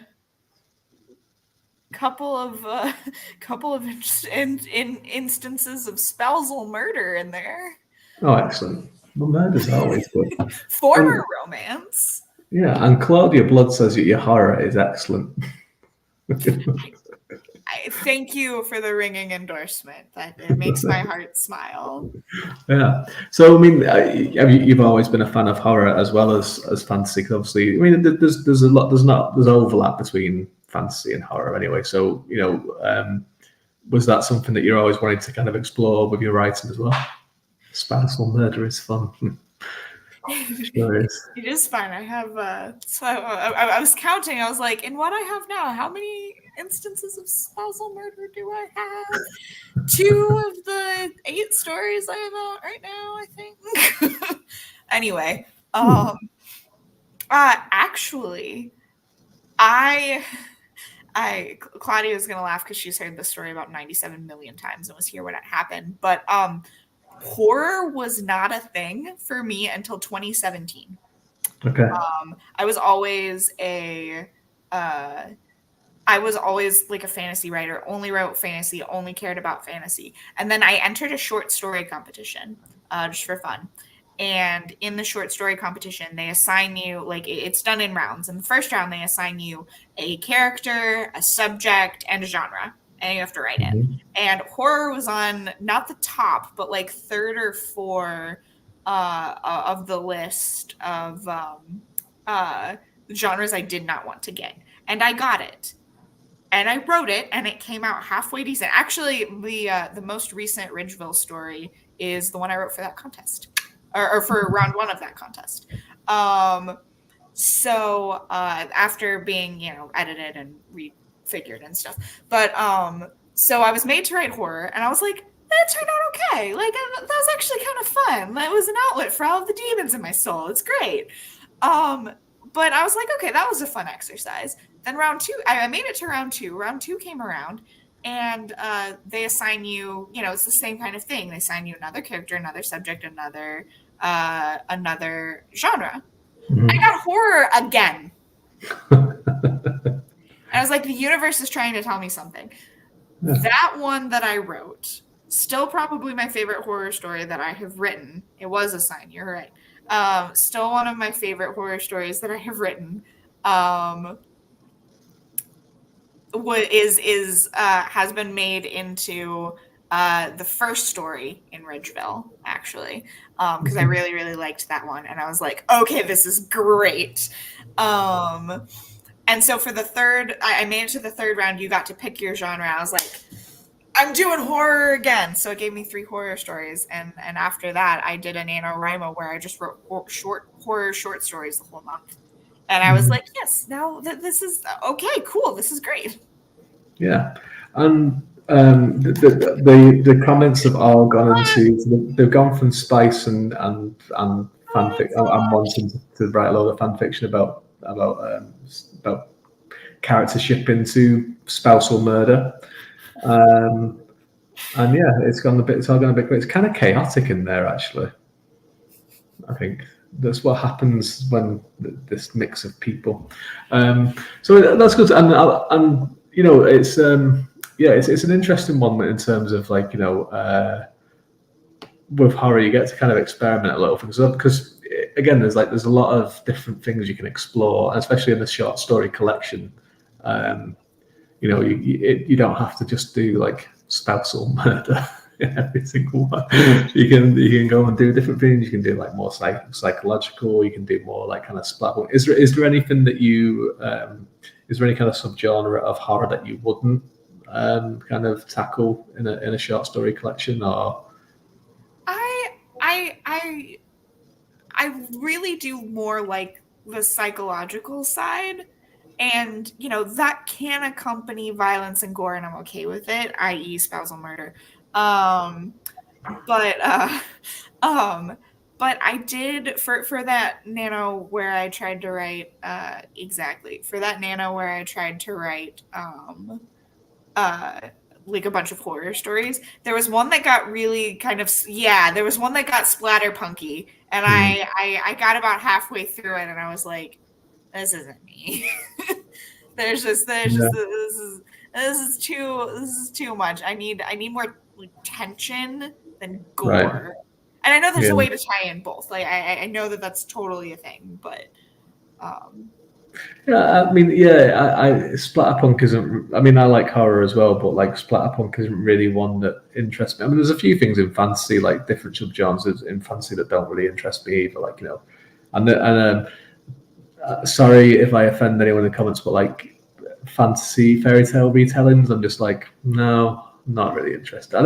couple of instances of spousal murder in there. Oh, excellent! Well, murder's always good. Former romance. Yeah, and Claudia Blood says that your horror is excellent. I thank you for the ringing endorsement. It makes my heart smile. Yeah. So I mean, you've always been a fan of horror as well as fantasy. Cause obviously, I mean, there's overlap between fantasy and horror anyway. So was that something that you're always wanting to kind of explore with your writing as well? Spousal murder is fun. Sure is. It is fun. I have so I was counting. I was like, in what I have now, how many instances of spousal murder do I have? 2 of the 8 stories I have out right now, I think. Anyway, actually, Claudia is gonna laugh because she's heard this story about 97 million times and was here when it happened. But horror was not a thing for me until 2017. Okay. I was always like a fantasy writer, only wrote fantasy, only cared about fantasy. And then I entered a short story competition just for fun. And in the short story competition, they assign you, like, it's done in rounds. In the first round, they assign you a character, a subject, and a genre, and you have to write it. And horror was on not the top, but like third or fourth of the list of genres I did not want to get. And I got it. And I wrote it, and it came out halfway decent. Actually, the most recent Ridgeville story is the one I wrote for that contest, or for round one of that contest. So after being, edited and refigured and stuff, but so I was made to write horror, and I was like, that turned out okay. Like, that was actually kind of fun. That was an outlet for all of the demons in my soul. It's great. But I was like, okay, that was a fun exercise. Then round two, I made it to round two. Round two came around, and they assign you, it's the same kind of thing. They assign you another character, another subject, another genre. I got horror again. And I was like, the universe is trying to tell me something. That one that I wrote, still probably my favorite horror story that I have written. It was a sign, you're right. Still one of my favorite horror stories that I have written. Has been made into the first story in Ridgeville, actually, because I really, really liked that one, and I was like, okay, this is great. And so for the third, I made it to the third round. You got to pick your genre. I was like, I'm doing horror again. So it gave me 3 horror stories. And after that, I did an NaNoWriMo where I just wrote horror short stories the whole month. And I was like, yes, now this is okay, cool. This is great. Yeah. And the comments have all gone into, they've gone from spice and fanfic. I'm wanting to write a lot of fan fiction about character shipping to spousal murder. And yeah, it's all gone a bit great. It's kind of chaotic in there, actually. I think that's what happens when this mix of people. So that's good. And it's it's an interesting one in terms of, like, with horror, you get to kind of experiment a little because again, there's a lot of different things you can explore, especially in the short story collection. You don't have to just do like spousal murder in every single one. You can go and do different things. You can do like more psychological. You can do more like kind of splat. Is there anything that you is there any kind of subgenre of horror that you wouldn't kind of tackle in a short story collection? Or I really do more like the psychological side. And, that can accompany violence and gore, and I'm okay with it, i.e. spousal murder. But I did, for that nano where I tried to write, like a bunch of horror stories, there was one that got really there was one that got splatter punky, and I got about halfway through it, and I was like, this isn't me. This is too much. I need more like tension than gore. Right. And I know there's a way to tie in both. Like I know that's totally a thing, but I mean, splatterpunk isn't. I mean, I like horror as well, but like splatterpunk isn't really one that interests me. I mean, there's a few things in fantasy, like different subgenres in fantasy, that don't really interest me either. Like, sorry if I offend anyone in the comments, but like fantasy fairy tale retellings, I'm just like, no, not really interested. I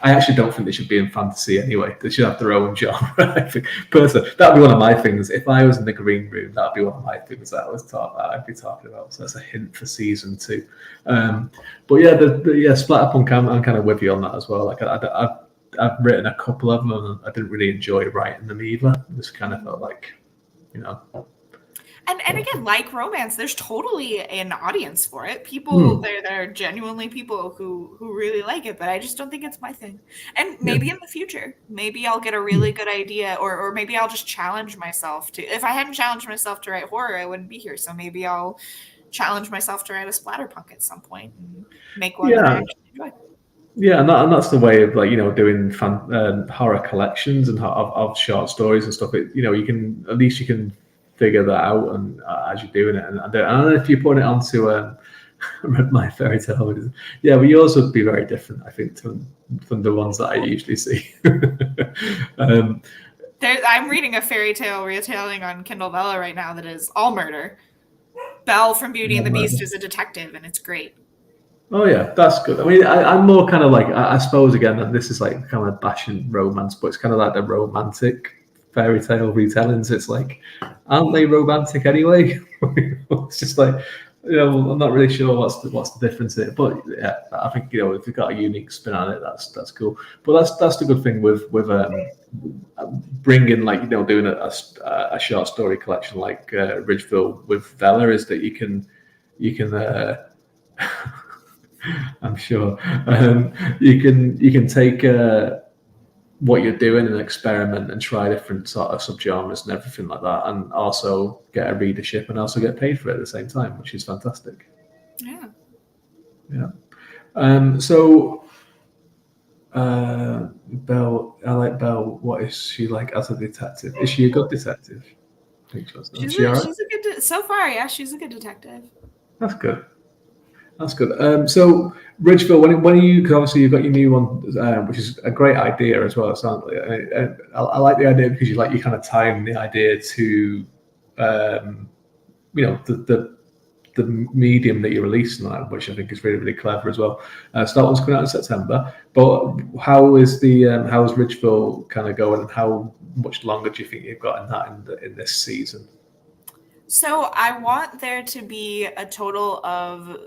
actually don't think they should be in fantasy anyway. They should have their own genre. I think personally, that'd be one of my things. If I was in the green room, that'd be one of my things that I'd be talking about. So that's a hint for season 2. But yeah, splatterpunk, I'm kind of with you on that as well. Like I've written a couple of them, and I didn't really enjoy writing them either. I just kind of felt like, And again, like romance, there's totally an audience for it. People, there are genuinely people who really like it, but I just don't think it's my thing. And maybe in the future, maybe I'll get a really good idea, or maybe I'll just challenge myself to. If I hadn't challenged myself to write horror, I wouldn't be here. So maybe I'll challenge myself to write a splatterpunk at some point and make one that I actually enjoy. Yeah, and that's the way of like doing horror collections and of short stories and stuff. You can at least you can figure that out and as you're doing it, and if you put it onto read my fairy tale. Yeah, but yours would be very different, I think, from the ones that I usually see. I'm reading a fairy tale retelling on Kindle Vella right now that is all murder. Belle from Beauty and the Beast is a detective, and it's great. Oh yeah, that's good. I mean, I'm more kind of like I suppose again that this is like kind of bashing romance, but it's kind of like the romantic fairy tale retellings. It's like, aren't they romantic anyway? It's just like, I'm not really sure what's the difference in it, but yeah, I think if you've got a unique spin on it, that's cool. But that's the good thing with bringing like doing a short story collection like Ridgeville with Vella is that you can. I'm sure you can take what you're doing and experiment and try different sort of subgenres and everything like that, and also get a readership and also get paid for it at the same time, which is fantastic. Yeah. So Belle, I like Belle. What is she like as a detective? Is she a good detective? I think she's a good. So far, yeah, she's a good detective. That's good. That's good. So, Ridgeville, when you, because obviously you've got your new one, which is a great idea as well. It sounds like I like the idea because you kind of tying the idea to, the medium that you're releasing on, which I think is really, really clever as well. So that one's coming out in September. But how is Ridgeville kind of going, and how much longer do you think you've got in that in this season? So I want there to be a total of.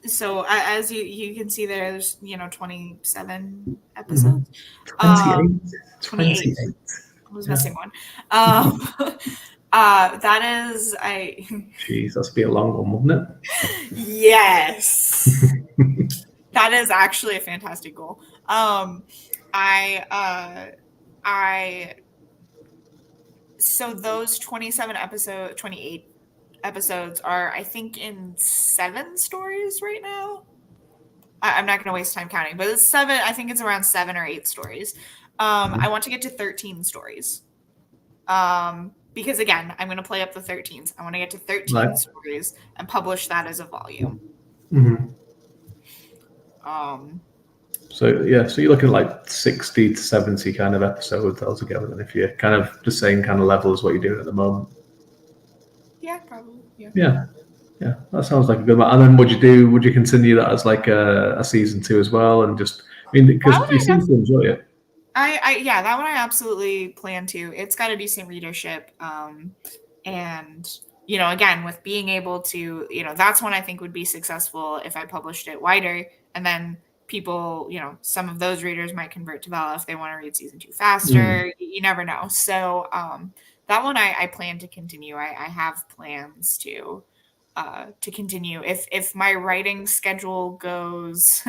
So as you can see, there's 27 episodes. 28. I was missing one. That is Jeez, that's be a long one, wouldn't it? Yes. That is actually a fantastic goal. So those 28 episodes are, I think, in 7 stories right now. I'm not going to waste time counting, but it's 7. I think it's around 7 or 8 stories. I want to get to 13 stories. Because again, I'm going to play up the 13s. I want to get to 13 stories and publish that as a volume. Mm-hmm. So you're looking at like 60 to 70 kind of episodes altogether, and if you're kind of the same kind of level as what you're doing at the moment. Yeah, probably. Yeah, that sounds like a good one. And then would you continue that as like a season 2 as well, and just because you seem to enjoy it. That one I absolutely plan to. It's got a decent readership, and again, with being able to, that's one I think would be successful if I published it wider, and then people, some of those readers might convert to Vella if they want to read season 2 faster. You never know. So that one I plan to continue. I have plans to continue if my writing schedule goes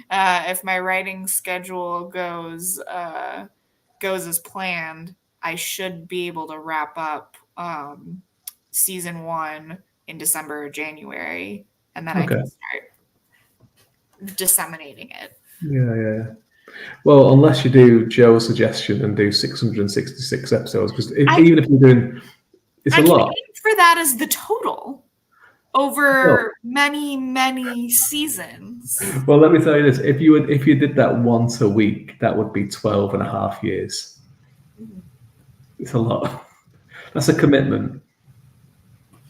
as planned. I should be able to wrap up season 1 in December or January, and then I can start disseminating it. Yeah. Well, unless you do Joe's suggestion and do 666 episodes, because even if you're doing, it's a lot. Aim for that as the total over many seasons. Well, let me tell you this: if you did that once a week, that would be 12 and a half years. It's a lot. That's a commitment.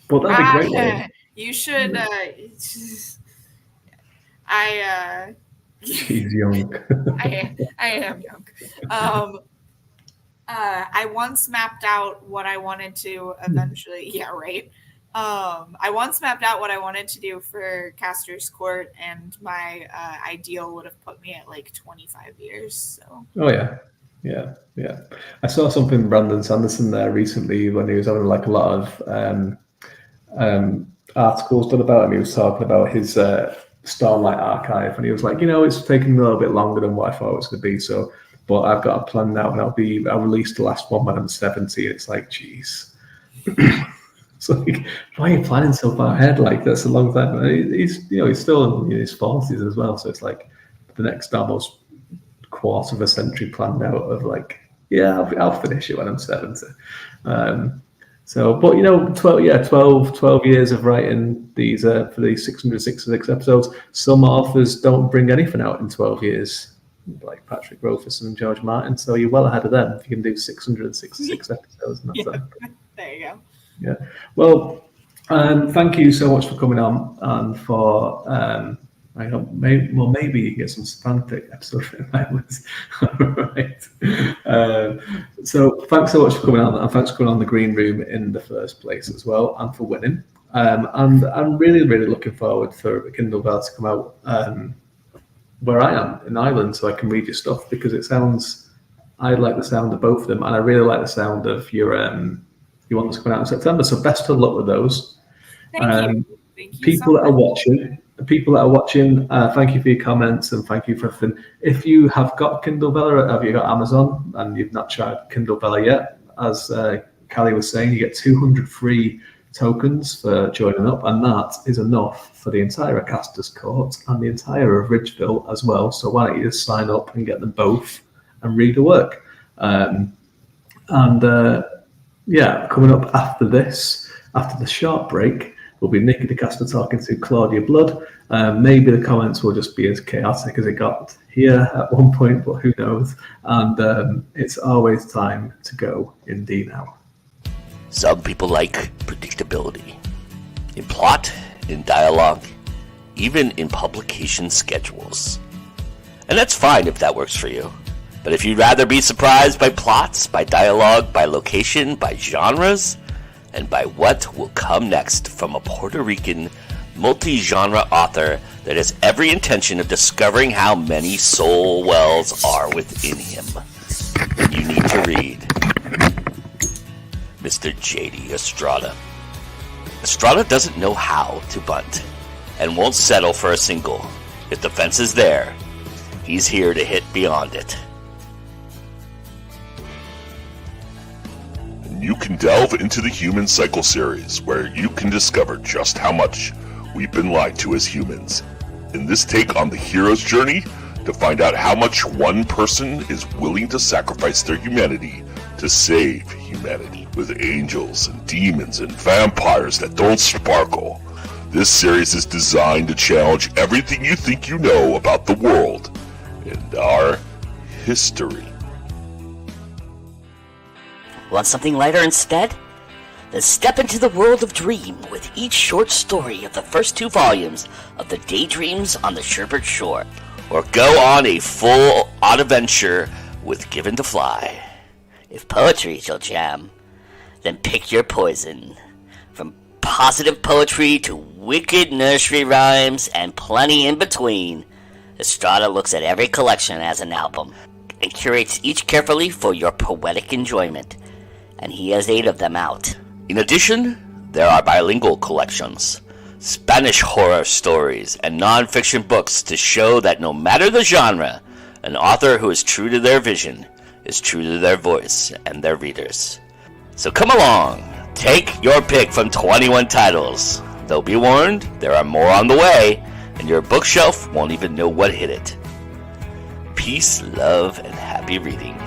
But that'd be great. You should. He's young. I am young. I once mapped out what I wanted to eventually. Yeah, right. I once mapped out what I wanted to do for Caster's Court, and my ideal would have put me at like 25 years. So. Oh yeah. I saw something Brandon Sanderson there recently when he was having like a lot of articles done about him. He was talking about his Stormlight archive, and he was like, it's taken a little bit longer than what I thought it was going to be. So, but I've got a plan now, and I'll release the last one when I'm 70. And it's like, geez. It's like, why are you planning so far ahead? Like, that's a long time. He's still in his 40s as well. So it's like, the next almost quarter of a century planned out of like, yeah, I'll finish it when I'm 70. But 12 years of writing these for these 666 episodes. Some authors don't bring anything out in 12 years, like Patrick Rothfuss and George Martin. So you're well ahead of them if you can do 666 episodes. And that's There you go. Yeah. Well, thank you so much for coming on and for. I hope maybe you get some semantic episode right. So thanks so much for coming on, and thanks for coming on the green room in the first place as well, and for winning. And I'm really looking forward for the Kindle Bell to come out where I am in Ireland, so I can read your stuff, because I like the sound of both of them, and I really like the sound of your one that's coming out in September. So best of luck with those. Thank you. People that are watching, thank you for your comments and thank you for everything. If you have got Kindle Bell or have you got Amazon and you've not tried Kindle Bell yet, as Calley was saying, you get 200 free tokens for joining up, and that is enough for the entire Acaster's Court and the entire of Ridgeville as well. So why don't you just sign up and get them both and read the work. Coming up after this, after the short break, will be Nikki DeKeuster talking to Claudia Blood. Maybe the comments will just be as chaotic as it got here at one point, but who knows? And it's always time to go in D now. Some people like predictability. In plot, in dialogue, even in publication schedules. And that's fine if that works for you. But if you'd rather be surprised by plots, by dialogue, by location, by genres, and by what will come next from a Puerto Rican multi-genre author that has every intention of discovering how many soul wells are within him, then you need to read Mr. J.D. Estrada. Estrada doesn't know how to bunt and won't settle for a single. If the fence is there, he's here to hit beyond it. You can delve into the Human Cycle series, where you can discover just how much we've been lied to as humans. In this take on the hero's journey, to find out how much one person is willing to sacrifice their humanity to save humanity, with angels and demons and vampires that don't sparkle. This series is designed to challenge everything you think you know about the world and our history. Want something lighter instead? Then step into the world of Dream with each short story of the first 2 volumes of the Daydreams on the Sherbert Shore. Or go on a full adventure with Given to Fly. If poetry's your jam, then pick your poison. From positive poetry to wicked nursery rhymes and plenty in between, Estrada looks at every collection as an album and curates each carefully for your poetic enjoyment. And he has 8 of them out. In addition, there are bilingual collections, Spanish horror stories, and non-fiction books to show that no matter the genre, an author who is true to their vision is true to their voice and their readers. So come along, take your pick from 21 titles. Though be warned, there are more on the way, and your bookshelf won't even know what hit it. Peace, love, and happy reading.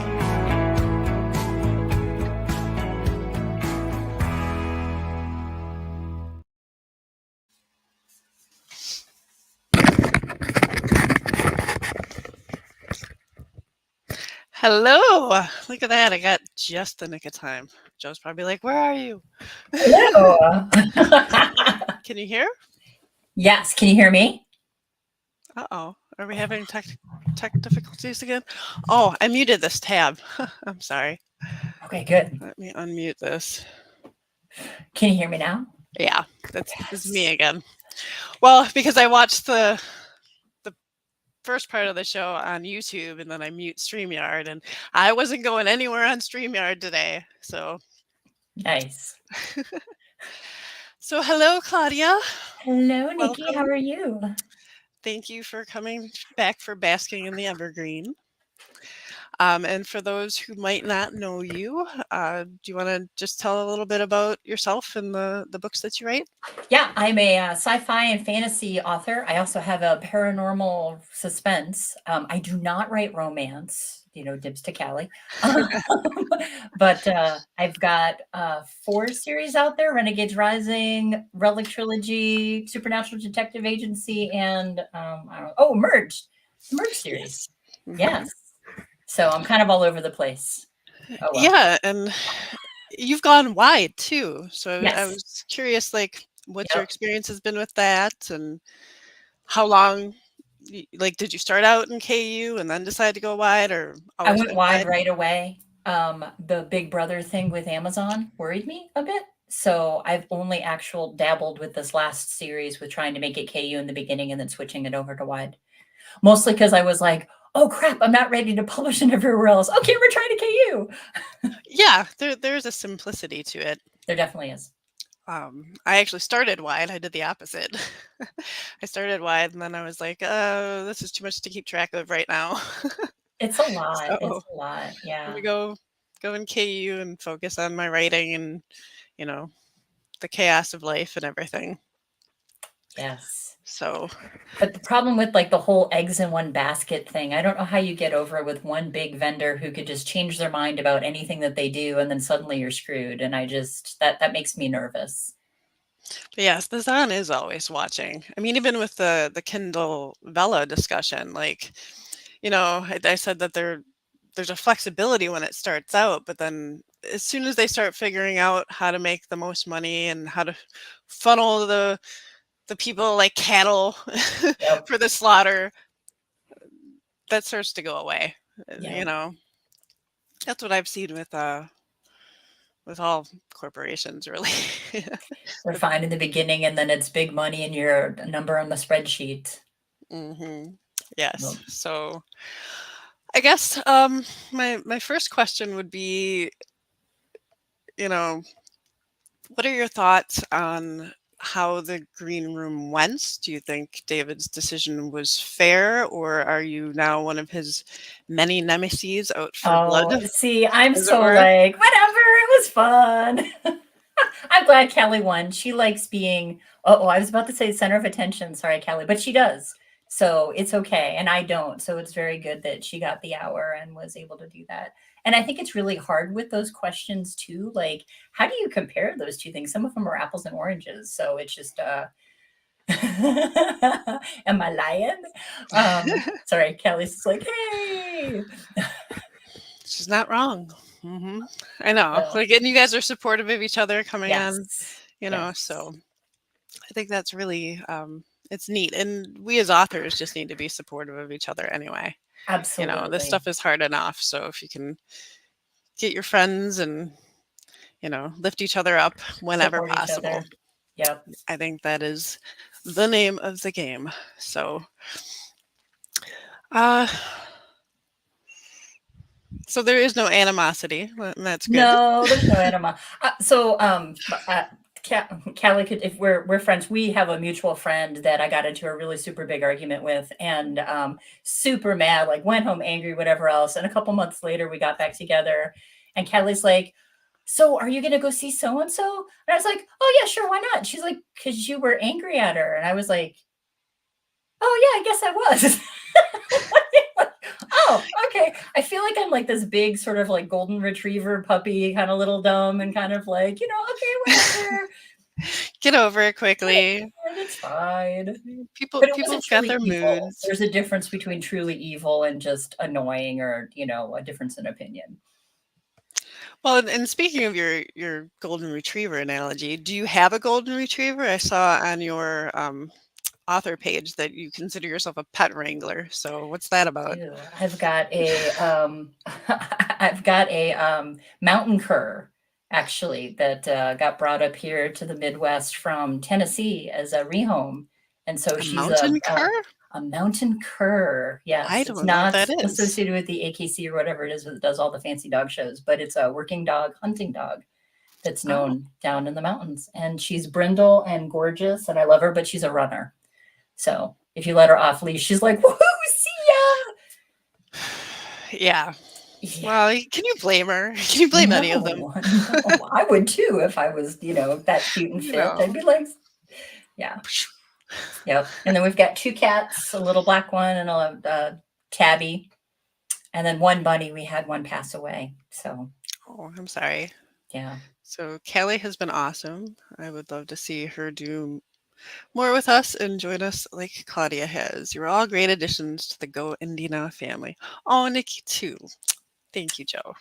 Hello! Look at that. I got just the nick of time. Joe's probably like, where are you? Hello. Can you hear? Yes. Can you hear me? Uh-oh. Are we having tech difficulties again? Oh, I muted this tab. I'm sorry. Okay, good. Let me unmute this. Can you hear me now? Yeah, it's me again. Well, because I watched the first part of the show on YouTube, and then I mute StreamYard, and I wasn't going anywhere on StreamYard today. So nice. So hello, Claudia. Hello, Nikki. Welcome. How are you? Thank you for coming back for Basking in the Evergreen. And for those who might not know you, do you want to just tell a little bit about yourself and the books that you write? Yeah, I'm a sci-fi and fantasy author. I also have a paranormal suspense. I do not write romance, dibs to Calley. But I've got 4 series out there: Renegades Rising, Relic Trilogy, Supernatural Detective Agency, and Merged, the Merge series. Mhm. Yes. So I'm kind of all over the place. Oh, well. Yeah, and you've gone wide too. So I Yes. was curious, like, what your Yep. experience has been with that, and how long. Like, did you start out in KU and then decide to go wide, or I always went been wide wide? right away. The Big Brother thing with Amazon worried me a bit. So I've only dabbled with this last series with trying to make it KU in the beginning and then switching it over to wide. Mostly because I was like, oh crap, I'm not ready to publish in everywhere else. Okay, we're trying to KU. Yeah, there's a simplicity to it. There definitely is. I actually started wide. I did the opposite. I started wide, and then I was like, this is too much to keep track of right now. It's a lot. So It's a lot. I'm Yeah. gonna go in KU and focus on my writing and, the chaos of life and everything. Yes. So, But the problem with like the whole eggs in one basket thing, I don't know how you get over it with one big vendor who could just change their mind about anything that they do, and then suddenly you're screwed. And I just that makes me nervous. but yes, the Zon is always watching. I mean, even with the Kindle Vella discussion, like, I said that there's a flexibility when it starts out, but then as soon as they start figuring out how to make the most money and how to funnel the people like cattle Yep. for the slaughter, that starts to go away. Yeah. That's what I've seen with all corporations, really. They're fine in the beginning, and then it's big money and you're a number on the spreadsheet. Mm-hmm. Yes. Nope. So I guess my first question would be, what are your thoughts on how the green room went? Do you think David's decision was fair, or are you now one of his many nemesis out for blood? See, I'm As it so were? like, whatever, it was fun. I'm glad Calley won. She likes being, I was about to say center of attention. Sorry, Calley, but she does. So it's okay. And I don't. So it's very good that she got the hour and was able to do that. And I think it's really hard with those questions too. Like, how do you compare those two things? Some of them are apples and oranges. So it's just, am I lying? Sorry, Kelly's just like, hey. She's not wrong. Mm-hmm. I know. No. Like, and you guys are supportive of each other coming on, Yes. so I think that's really, it's neat. And we as authors just need to be supportive of each other anyway. Absolutely. This stuff is hard enough. So if you can get your friends and, lift each other up whenever Support each possible. other. Yep. I think that is the name of the game. So, so there is no animosity, and that's good. No, there's no anima. Calley could, if we're friends, we have a mutual friend that I got into a really super big argument with, and super mad, like went home angry, whatever else. And a couple months later, we got back together, and Calley's like, so are you going to go see so-and-so? And I was like, oh yeah, sure. Why not? She's like, because you were angry at her. And I was like, oh yeah, I guess I was. Oh, okay. I feel like I'm like this big sort of like golden retriever puppy, kind of little dumb and kind of like, okay, whatever. Get over it quickly. It's fine. People wasn't got truly their evil. moods. There's a difference between truly evil and just annoying, or a difference in opinion. Well, and speaking of your golden retriever analogy, do you have a golden retriever? I saw on your author page that you consider yourself a pet wrangler. So what's that about? Ew, I've got a mountain cur, actually, that got brought up here to the Midwest from Tennessee as a rehome, and so she's mountain cur. A mountain cur. Yes, I it's don't know not what that is. associated with the AKC or whatever it is that does all the fancy dog shows, but it's a working dog, hunting dog that's known down in the mountains. And she's brindle and gorgeous, and I love her, but she's a runner. So if you let her off leash, she's like, woohoo, see ya. Yeah. Well, can you blame her? Can you blame any of them? No, I would too if I was, that cute and You fit. I'd know. be like, yeah. Yep. And then we've got 2 cats, a little black one and a tabby. And then 1 bunny. We had one pass away. So, Oh, I'm sorry. yeah. So Calley has been awesome. I would love to see her do more with us and join us like Claudia has. You're all great additions to the Go Indiana family. Oh, Nikki too. Thank you, Joe.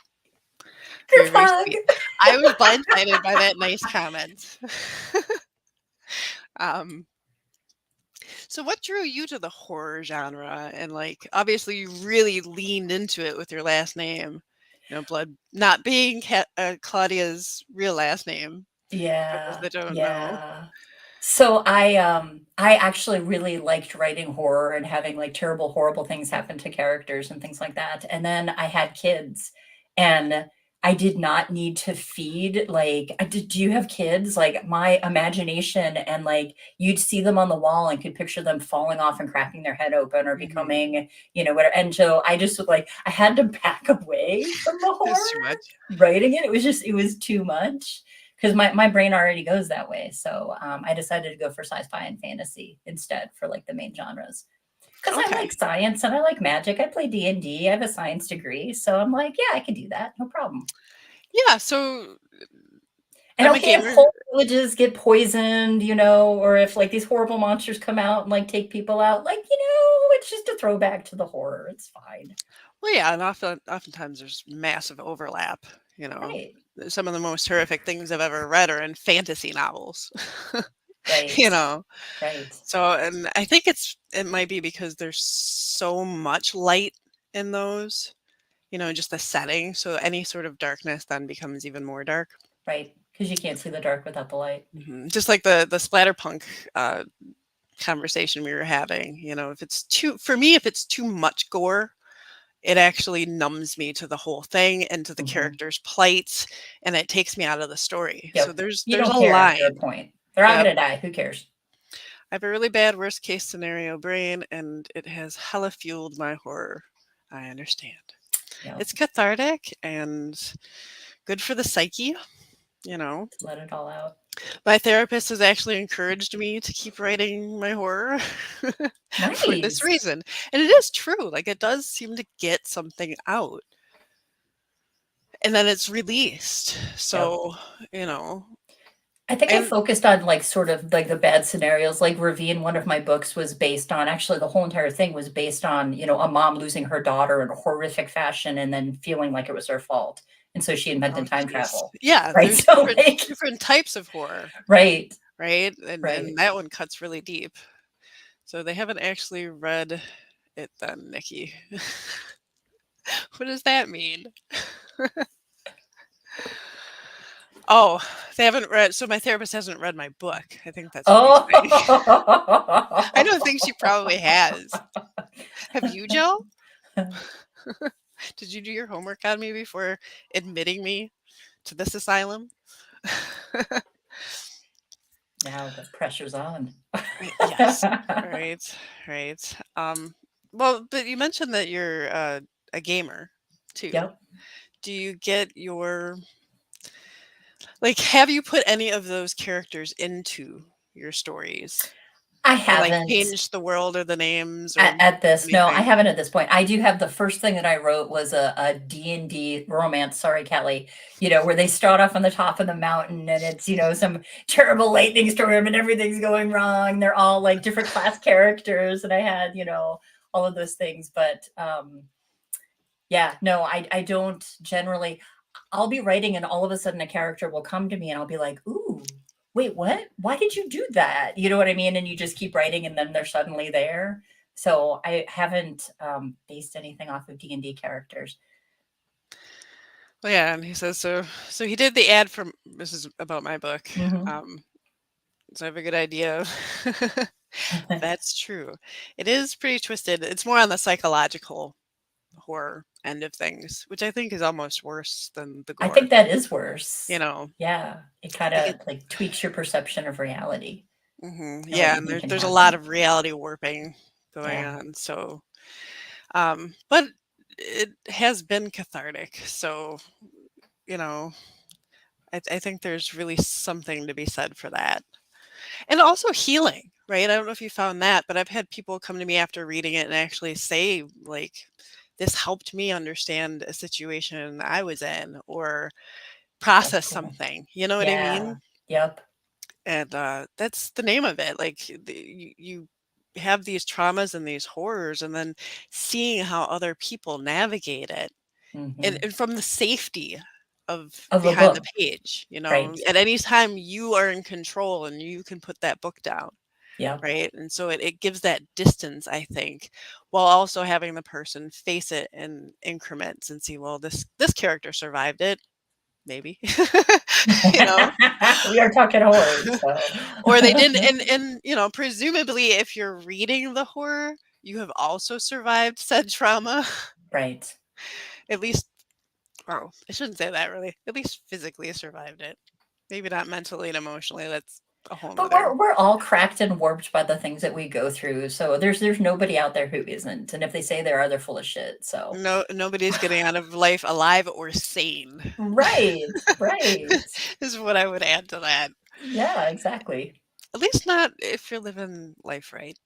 Very, Good very hug. sweet. I was blindsided by that nice comment. So what drew you to the horror genre? And like, obviously you really leaned into it with your last name, Blood not being Claudia's real last name, for those Yeah. that don't know. Yeah. So I actually really liked writing horror and having like terrible, horrible things happen to characters and things like that. And then I had kids and I did not need to feed like do you have kids? Like my imagination and like you'd see them on the wall and could picture them falling off and cracking their head open or becoming, whatever. And so I just would like I had to back away from the It's too horror much. writing it. It was too much because my brain already goes that way. So I decided to go for sci-fi and fantasy instead for like the main genres. Because I Okay. like science and I like magic. I play D&D. I have a science degree. So I'm like, yeah, I can do that. No problem. Yeah, so And I'm a okay, if gamer. whole villages get poisoned, or if like these horrible monsters come out and like take people out, like, it's just a throwback to the horror. It's fine. Well, yeah, and oftentimes there's massive overlap. Right. Some of the most horrific things I've ever read are in fantasy novels. Right. Right. So, and I think it might be because there's so much light in those, just the setting. So any sort of darkness then becomes even more dark. Right. Because you can't see the dark without the light. Just like the splatterpunk conversation we were having. If it's too much gore, it actually numbs me to the whole thing and to the characters' plights, and it takes me out of the story. Yep. So there's You a don't care after a line. point. They're all Yep. gonna die. Who cares? I have a really bad worst case scenario brain, and it has hella fueled my horror. I understand. Yep. It's cathartic and good for the psyche, Let it all out. My therapist has actually encouraged me to keep writing my horror for this Nice. reason. And it is true. Like, it does seem to get something out. And then it's released. So, I think I And- focused on like sort of like the bad scenarios. Like Ravine, one of my books was based on actually the whole entire thing was based on, a mom losing her daughter in a horrific fashion and then feeling like it was her fault. And so she invented time geez. travel. Yeah, Right. there's So different types of horror. right. Right? And Right. that one cuts really deep. So they haven't actually read it then, Nikki. What does that mean? Oh, they haven't read. So my therapist hasn't read my book. I think that's what he's saying. I don't think she probably has. Have you, Joe? Did you do your homework on me before admitting me to this asylum? Now the pressure's on. Yes. Right. Well, but you mentioned that you're a gamer too. Yep. Do you get have you put any of those characters into your stories? I Or, haven't changed the world or the names or at this. No, I anything? haven't at this point. I do have the first thing that I wrote was a D&D romance. Sorry, Kelly. Where they start off on the top of the mountain and it's, some terrible lightning storm and everything's going wrong. They're all like different class characters. And I had, all of those things. But yeah, no, I don't generally. I'll be writing and all of a sudden a character will come to me and I'll be like, ooh, wait, what? Why did you do that? You know what I mean? And you just keep writing and then they're suddenly there. So I haven't based anything off of D&D characters. Well, yeah, and he says so he did the ad for this is about my book. Mhm. So I have a good idea. That's true. It is pretty twisted. It's more on the psychological horror end of things, which I think is almost worse than the gore. I think that is worse. Yeah, it kind of like tweaks your perception of reality. Yeah, and there's a lot of reality warping going on. So, but it has been cathartic. So, you know, I think there's really something to be said for that. And also healing, right? I don't know if you found that, but I've had people come to me after reading it and actually say, like, this helped me understand a situation I was in or That's process cool. something. You know what I Yeah. mean? Yep. And that's the name of it. Like, you have these traumas and these horrors, and then seeing how other people navigate it, hmm and from the safety of Of a behind the book. page, Right. at any time you are in control and you can put that book down, Yep. right? And so it gives that distance, I think, while also having the person face it in increments and see, well, this character survived it, maybe. you know We are talking horror, so. or they didn't. And presumably if you're reading the horror, you have also survived said trauma. Right. At least, oh, I shouldn't say that, really. At least physically survived it. Maybe not mentally and emotionally. That's a whole But nother. we're all cracked and warped by the things that we go through. So there's nobody out there who isn't. And if they say there are, they're full of shit. So No, nobody's getting out of life alive or sane. right, right. Is what I would add to that. Yeah, exactly. At least not if you're living life right.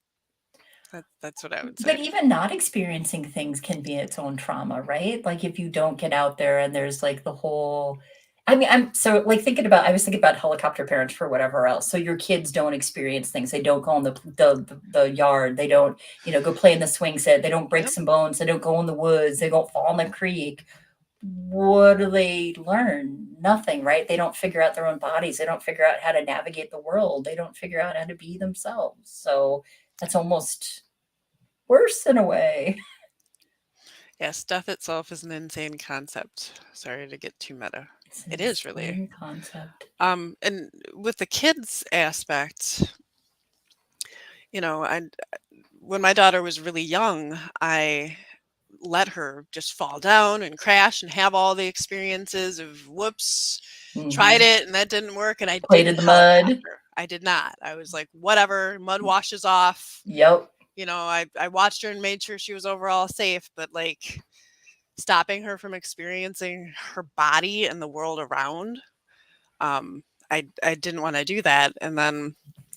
That's what I would But say. even not experiencing things can be its own trauma, right? Like if you don't get out there and there's like the whole I mean, I'm so like I was thinking about helicopter parents for whatever else. So your kids don't experience things. They don't go in the yard. They don't, go play in the swing set. They don't break Yep. some bones. They don't go in the woods. They don't fall in the creek. What do they learn? Nothing, right? They don't figure out their own bodies. They don't figure out how to navigate the world. They don't figure out how to be themselves. So that's almost worse in a way. Yes, death itself is an insane concept. Sorry to get too meta. It's an It is really. insane concept. And with the kids aspect, I when my daughter was really young, I let her just fall down and crash and have all the experiences of whoops, tried Mhm. it and that didn't work, and I Played in didn't the mud. helicopter. I did not. I was like, whatever, mud washes off. Yep. I watched her and made sure she was overall safe, but like stopping her from experiencing her body and the world around, I didn't want to do that. And then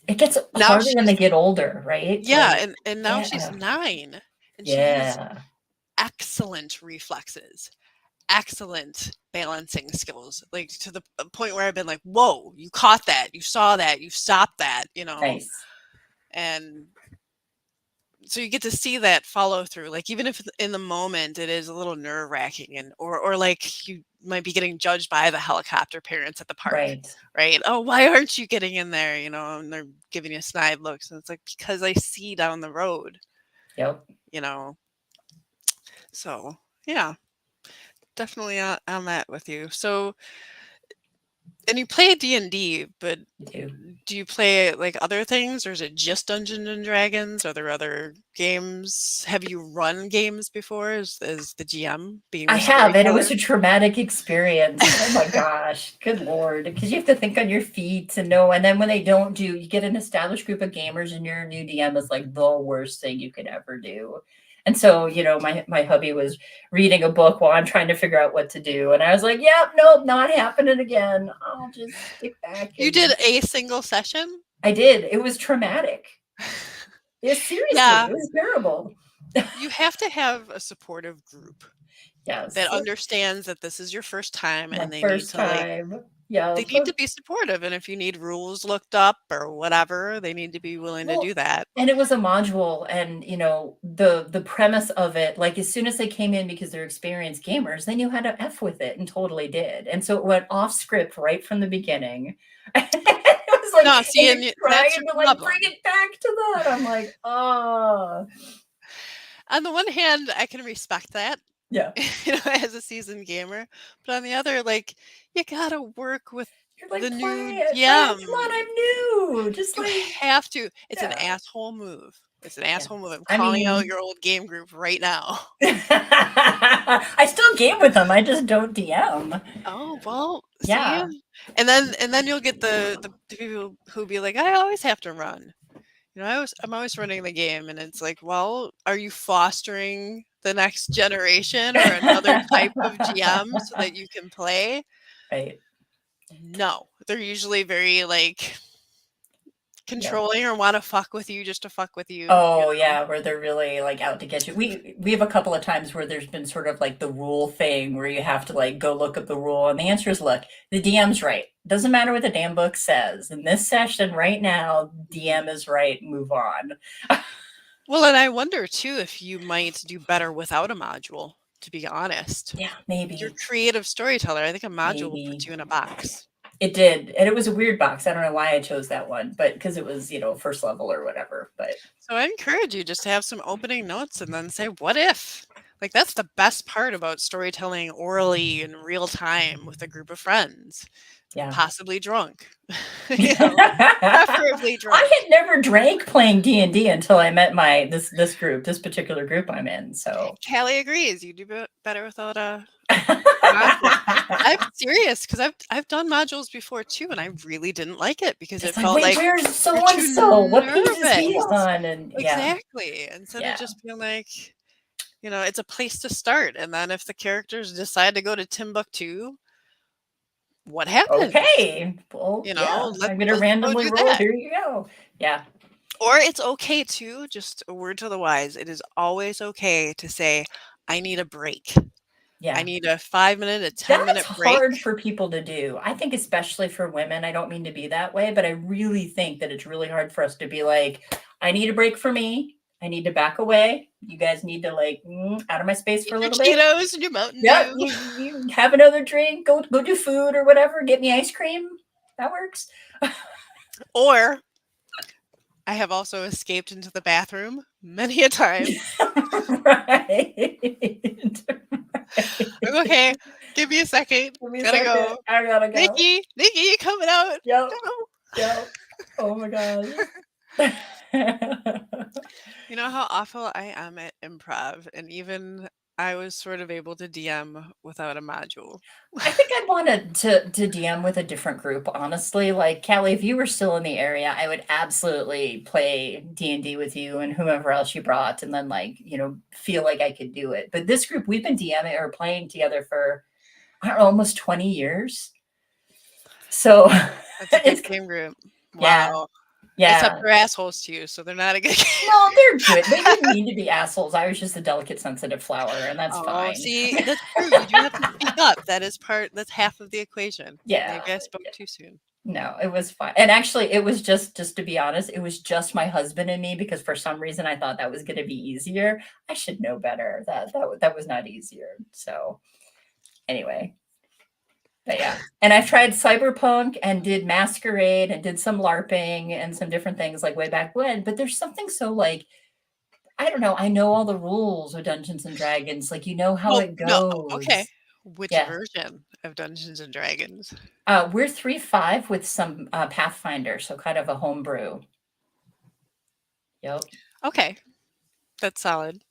It gets now harder when she's, they get older, right? yeah, Like, and now she's yeah. 9 and she has Yeah. excellent reflexes, excellent balancing skills, like to the point where I've been like, whoa, you caught that, you saw that, you stopped that, Nice. and so you get to see that follow through, like even if in the moment it is a little nerve wracking, and or like you might be getting judged by the helicopter parents at the park, Right. right? Oh, why aren't you getting in there? And they're giving you snide looks, and it's like, because I see down the road, Yep. So yeah, definitely on that with you. So, and you play D&D, but You do. do you play like other things, or is it just Dungeons and Dragons? Are there other games? Have you run games before as the GM, being I a have, and it was storyteller? a traumatic experience. Oh my gosh. Good Lord. Because you have to think on your feet and know. And then when they don't do, you get an established group of gamers and your new DM is like the worst thing you could ever do. And so, my hubby was reading a book while I'm trying to figure out what to do. And I was like, yep, nope, not happening again. I'll just stick back. You did a single session? I did. It was traumatic. Yeah, seriously, Yeah. it was terrible. You have to have a supportive group Yes. that understands that this is your first time, My and they first need to time. Yeah. they need to be supportive, and if you need rules looked up or whatever, they need to be willing to Well, do that. and it was a module, and the premise of it, like as soon as they came in because they're experienced gamers, they knew how to F with it and totally did. And so it went off script right from the beginning. It was like, No, see, and and you're that's trying your to like problem. bring it back to that. I'm like, oh On the one hand, I can respect that, yeah. as a seasoned gamer, but on the other, like, you gotta work with You're like, the new play it, GM. come on, I'm new. Just You like, have to. It's an yeah. asshole move. It's an asshole move. I'm I calling out mean, your old game group right now. I still game with them. I just don't DM. Oh, well, see? Yeah. And then you'll get the people who be like, I always have to run. I'm always running the game, and it's like, well, are you fostering the next generation or another type of GM so that you can play? Right. No, they're usually very like controlling or want to fuck with you just to fuck with you. Oh yeah, where they're really like out to get you. We have a couple of times where there's been sort of like the rule thing where you have to like go look at the rule, and the answer is, look, the DM's right. Doesn't matter what the damn book says. In this session right now, DM is right. Move on. Well, and I wonder too if you might do better without a module, to be honest. Yeah, maybe. You're a creative storyteller. I think a module will Maybe. put you in a box. It did, and it was a weird box. I don't know why I chose that one, but because it was, first level or whatever. But So I encourage you just to have some opening notes and then say, what if? Like, that's the best part about storytelling orally in real time with a group of friends. yeah, Possibly drunk. Preferably drunk. I had never drank playing D&D until I met this particular group I'm in. So Calley agrees. You do better without a. I'm serious because I've done modules before too, and I really didn't like it because it felt like where's so you're and too so? What page is he nervous. on? And Exactly. Instead of just being like, it's a place to start, and then if the characters decide to go to Timbuktu, what happens? Okay, well, I'm gonna randomly roll. Here you go. Yeah. Or it's okay too. Just a word to the wise. It is always okay to say, "I need a break." Yeah. I need a 5-minute, a 10-minute break. That's hard for people to do. I think especially for women, I don't mean to be that way, but I really think that it's really hard for us to be like, I need a break for me. I need to back away. You guys need to like out of my space for a little bit. Cheetos and your Mountain Yeah, Dew. you have another drink, go do food or whatever, get me ice cream. That works. Or I have also escaped into the bathroom many a time. Right. Okay, give me a second. Gotta go. I gotta go. Nikki, you coming out? Yep. No. Yep. Oh my god. You know how awful I am at improv, and even I was sort of able to DM without a module. I think I'd want to DM with a different group, honestly. Like, Calley, if you were still in the area, I would absolutely play D&D with you and whomever else you brought, and then, like, feel like I could do it. But this group, we've been DMing or playing together for, I don't know, almost 20 years. So it's a game group. Wow. Yeah. Except they're assholes to you, so they're not a good game. No, they're good. They didn't mean to be assholes. I was just a delicate, sensitive flower, and that's fine. See, that's true. You do have to speak up. That's half of the equation. Yeah. Maybe I spoke too soon. No, it was fine. And actually, it was just to be honest, it was just my husband and me, because for some reason I thought that was going to be easier. I should know better. That was not easier. So anyway. But yeah, and I've tried Cyberpunk and did Masquerade and did some LARPing and some different things like way back when. But there's something so like, I don't know. I know all the rules of Dungeons and Dragons. Like, how it goes. No. Okay. Which version of Dungeons and Dragons? We're 3.5 with some Pathfinder, so kind of a homebrew. Yep. Okay, that's solid.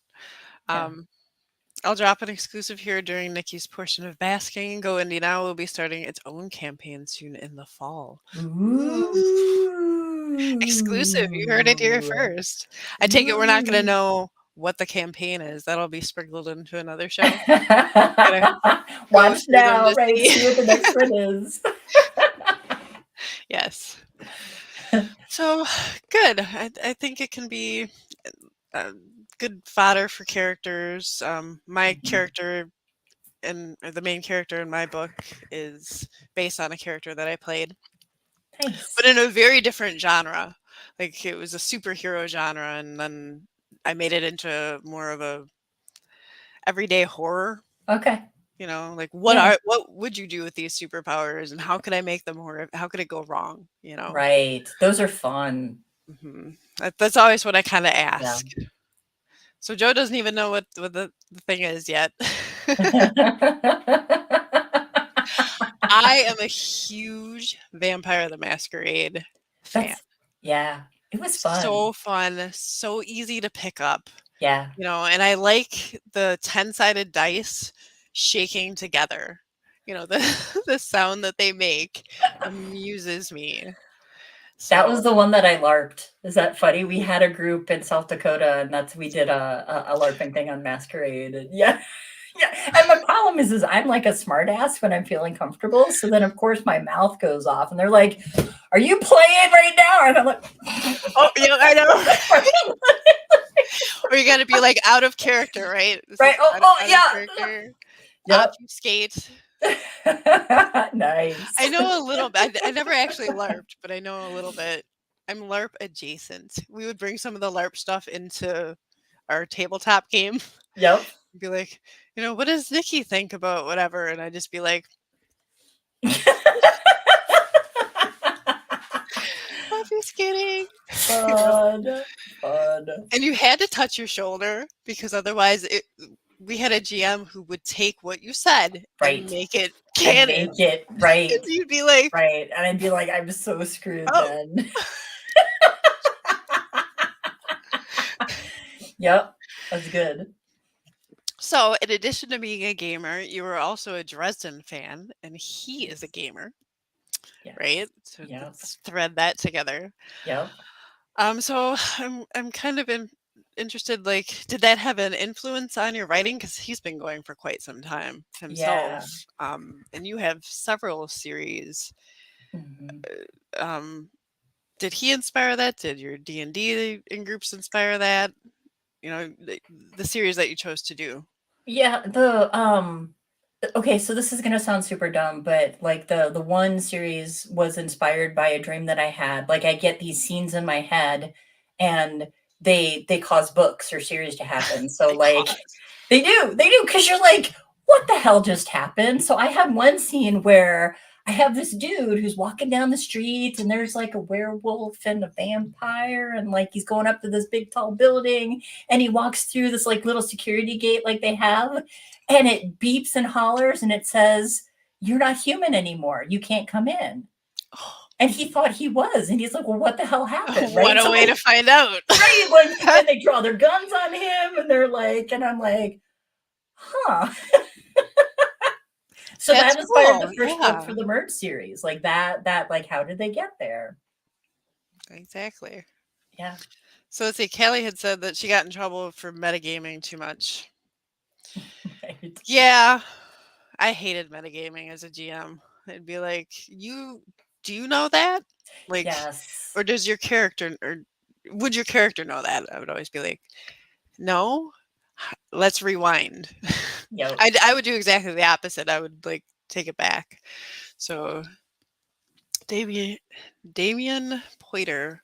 I'll drop an exclusive here during Nikki's portion of Basking. Go Indie Now will be starting its own campaign soon in the fall. Ooh. Exclusive. You heard it here first. I take it we're not going to know what the campaign is. That'll be sprinkled into another show. Watch now, right? See what the next one is. Yes. So good. I think it can be good fodder for characters. My character and the main character in my book is based on a character that I played. Nice. But in a very different genre. Like, it was a superhero genre, and then I made it into more of a everyday horror. Okay. Like what would you do with these superpowers, and how could I make them horror? How could it go wrong? Right. Those are fun. Mm-hmm. That's always what I kind of ask. Yeah. So Joe doesn't even know what the thing is yet. I am a huge Vampire the Masquerade fan. It was fun. So fun, so easy to pick up. Yeah. And I like the 10-sided dice shaking together. The sound that they make amuses me. That was the one that I LARPed. Is that funny? We had a group in South Dakota, and we did a LARPing thing on Masquerade. And yeah. And the problem is I'm like a smart ass when I'm feeling comfortable. So then, of course, my mouth goes off, and they're like, "Are you playing right now?" And I'm like, "Oh, yeah, I know." Or you got to be like out of character, right? Right. Yeah. Character. Yep. Obfuscate. Nice. I know a little bit. I never actually LARPed, but I know a little bit. I'm LARP adjacent. We would bring some of the LARP stuff into our tabletop game. Yep. Be like, what does Nikki think about whatever? And I'd just be like, obfuscating. Fun. And you had to touch your shoulder because otherwise we had a GM who would take what you said and make it canon. Make it right. And you'd be like, right. And I'd be like, I'm so screwed then. Yep. That's good. So, in addition to being a gamer, you were also a Dresden fan, and he is a gamer, right? So let's thread that together. Yep. So I'm kind of interested. Like, did that have an influence on your writing? Because he's been going for quite some time himself. Yeah. And you have several series. Did he inspire that? Did your D&D in groups inspire that? The series that you chose to do. Yeah, okay, so this is gonna sound super dumb, but like the one series was inspired by a dream that I had. Like I get these scenes in my head, and they cause books or series to happen. So like they do, because you're like, what the hell just happened? So I had one scene where I have this dude who's walking down the street, and there's like a werewolf and a vampire, and like he's going up to this big tall building, and he walks through this like little security gate like they have, and it beeps and hollers, and it says, "You're not human anymore. You can't come in." And he thought he was, and he's like, "Well, what the hell happened?" Right? What a way to find out. Right? Like, and they draw their guns on him, and they're like, and I'm like, huh. So that inspired the first book for the Merge series. Like that, like, how did they get there? Exactly. Yeah. So let's see, Calley had said that she got in trouble for metagaming too much. Right. Yeah. I hated metagaming as a GM. I'd be like, do you know that? Like, yes. Or does your character, or would your character know that? I would always be like, no, let's rewind. Yep. I would do exactly the opposite. I would like take it back. So Damien Poiter,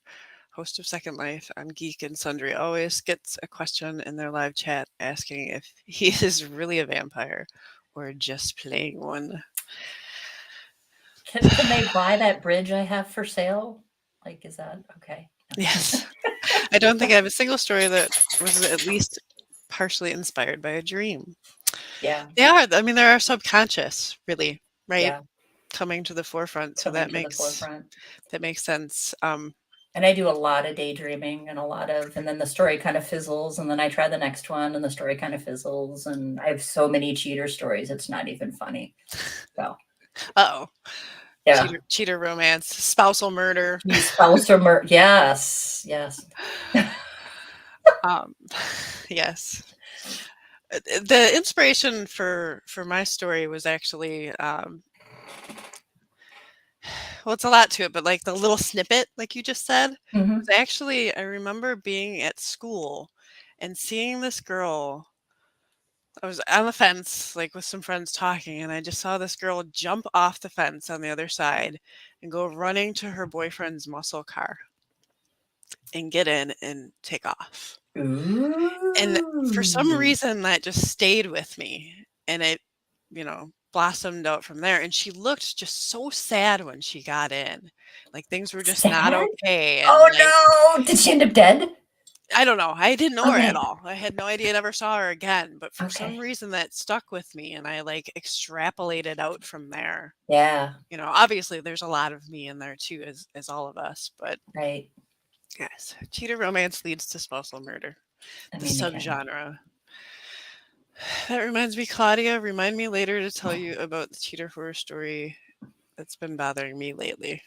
host of Second Life on Geek and Sundry, always gets a question in their live chat asking if he is really a vampire or just playing one. Can they buy that bridge I have for sale? Like, is that okay? Yes. I don't think I have a single story that was at least partially inspired by a dream. Yeah. They are. I mean, they're subconscious, really, right? Yeah. Coming to the forefront. So that makes sense. And I do a lot of daydreaming and then the story kind of fizzles, and then I try the next one and the story kind of fizzles, and I have so many cheater stories, it's not even funny. So. Uh-oh. Yeah. Cheater romance, spousal murder. Spousal murder. Yes. Yes. Yes. The inspiration for my story was actually well, it's a lot to it, but like the little snippet, like you just said, was actually, I remember being at school and seeing this girl. I was on the fence, like with some friends talking, and I just saw this girl jump off the fence on the other side and go running to her boyfriend's muscle car and get in and take off. Ooh. And for some reason that just stayed with me, and it, blossomed out from there. And she looked just so sad when she got in, like things were just not okay. And oh no! Did she end up dead? I don't know. I didn't know her at all. I had no idea. I never saw her again. But for some reason that stuck with me, and I like extrapolated out from there. Yeah. Obviously there's a lot of me in there too, as all of us. But right. Yes, cheater romance leads to spousal murder. The subgenre. That reminds me, Claudia, remind me later to tell you about the cheater horror story that's been bothering me lately.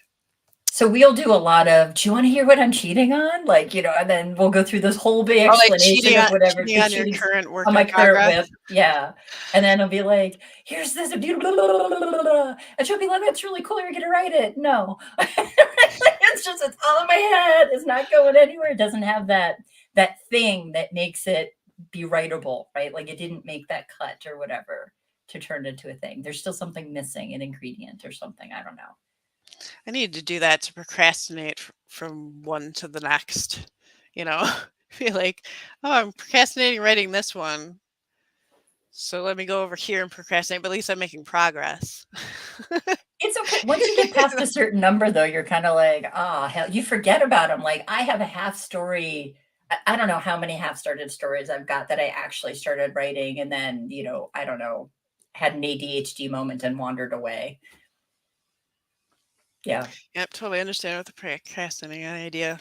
So we'll do a lot of, do you want to hear what I'm cheating on? Like, and then we'll go through this whole big Or like explanation of whatever. cheating on your cheating's current work on my in current progress. whip. Yeah. And then I'll be like, here's this beautiful, and she'll be like, that's really cool. You're going to write it. No, it's all in my head. It's not going anywhere. It doesn't have that thing that makes it be writable, right? Like it didn't make that cut or whatever to turn into a thing. There's still something missing, an ingredient or something. I don't know. I need to do that to procrastinate from one to the next. Feel like, oh, I'm procrastinating writing this one. So let me go over here and procrastinate, but at least I'm making progress. It's okay. Once you get past a certain number, though, you're kind of like, hell, you forget about them. Like I have a half story. I don't know how many half-started stories I've got that I actually started writing. And then, I don't know, had an ADHD moment and wandered away. Yeah. Yep, totally understand with the procrastinating idea.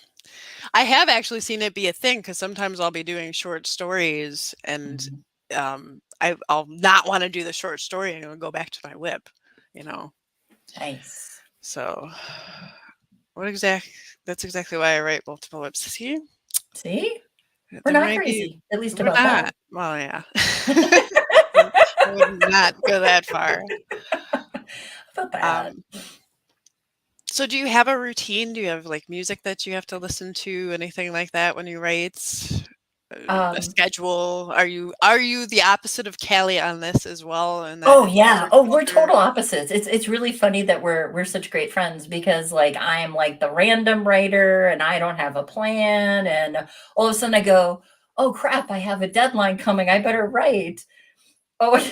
I have actually seen it be a thing because sometimes I'll be doing short stories and I'll not want to do the short story and I'll go back to my whip, Nice. So that's exactly why I write multiple whips. See? We're not crazy, at least about that. Well, yeah. I would not go that far. About that. So do you have a routine? Do you have like music that you have to listen to? Anything like that when you write? A schedule? Are you the opposite of Calley on this as well? And oh yeah. Oh, we're total opposites. It's really funny that we're such great friends because like I'm like the random writer and I don't have a plan, and all of a sudden I go, oh crap, I have a deadline coming. I better write. Oh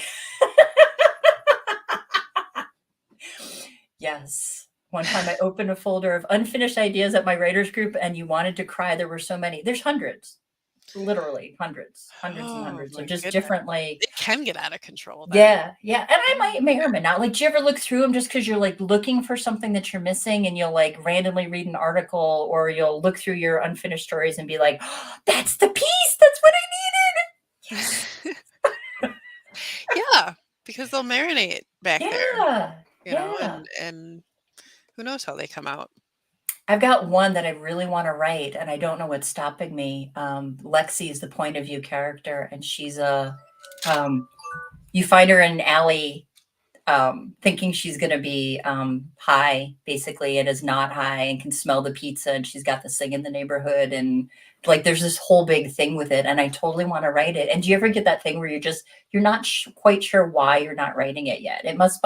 yes. One time I opened a folder of unfinished ideas at my writers group and you wanted to cry. There were so many. There's hundreds. Literally hundreds and hundreds of just different, like, it can get out of control then. Yeah. And I may or may not, like, do you ever look through them just because you're like looking for something that you're missing and you'll like randomly read an article or you'll look through your unfinished stories and be like, oh, that's the piece, that's what I needed. Yes. Yeah, because they'll marinate back there, Yeah. and who knows how they come out. I've got one that I really want to write, and I don't know what's stopping me. Lexi is the point of view character, and she's you find her in an alley thinking she's going to be high, basically, and is not high and can smell the pizza, and she's got this thing in the neighborhood, and like there's this whole big thing with it, and I totally want to write it. And do you ever get that thing where you're not quite sure why you're not writing it yet? It must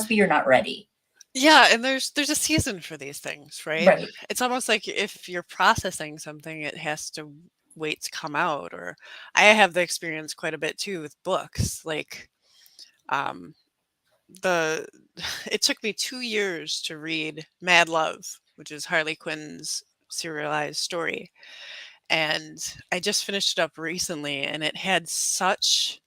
be you're not ready. Yeah, and there's a season for these things, right? Right. It's almost like if you're processing something, it has to wait to come out. Or I have the experience quite a bit too with books. Like, it took me 2 years to read Mad Love, which is Harley Quinn's serialized story, and I just finished it up recently, and it had such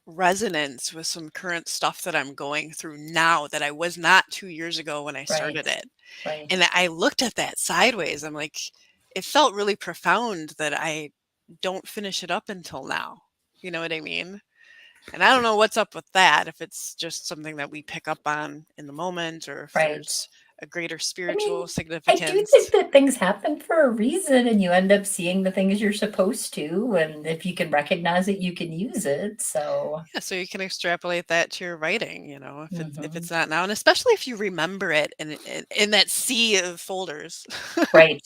resonance with some current stuff that I'm going through now that I was not 2 years ago when I started it. Right. And I looked at that sideways. I'm like, it felt really profound that I don't finish it up until now. You know what I mean? And I don't know what's up with that, if it's just something that we pick up on in the moment or if there's a greater spiritual significance. I do think that things happen for a reason and you end up seeing the things you're supposed to. And if you can recognize it, you can use it. So yeah, so you can extrapolate that to your writing, if it's not now. And especially if you remember it in that sea of folders. Right.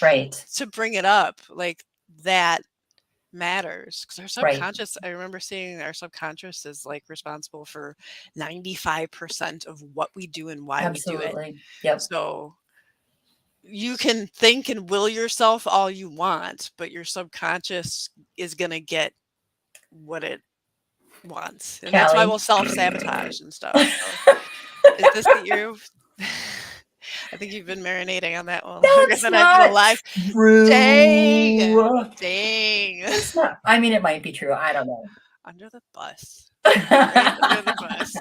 Right. To bring it up, like that matters, because our subconscious, I remember seeing our subconscious is like responsible for 95% of what we do and why we do it. Yep. So you can think and will yourself all you want, but your subconscious is going to get what it wants. And that's why we'll self-sabotage and stuff. So, is this you? I think you've been marinating on that one longer than I've been alive. True. Dang. It's not, I mean, it might be true. I don't know. Under the bus. Right under the bus.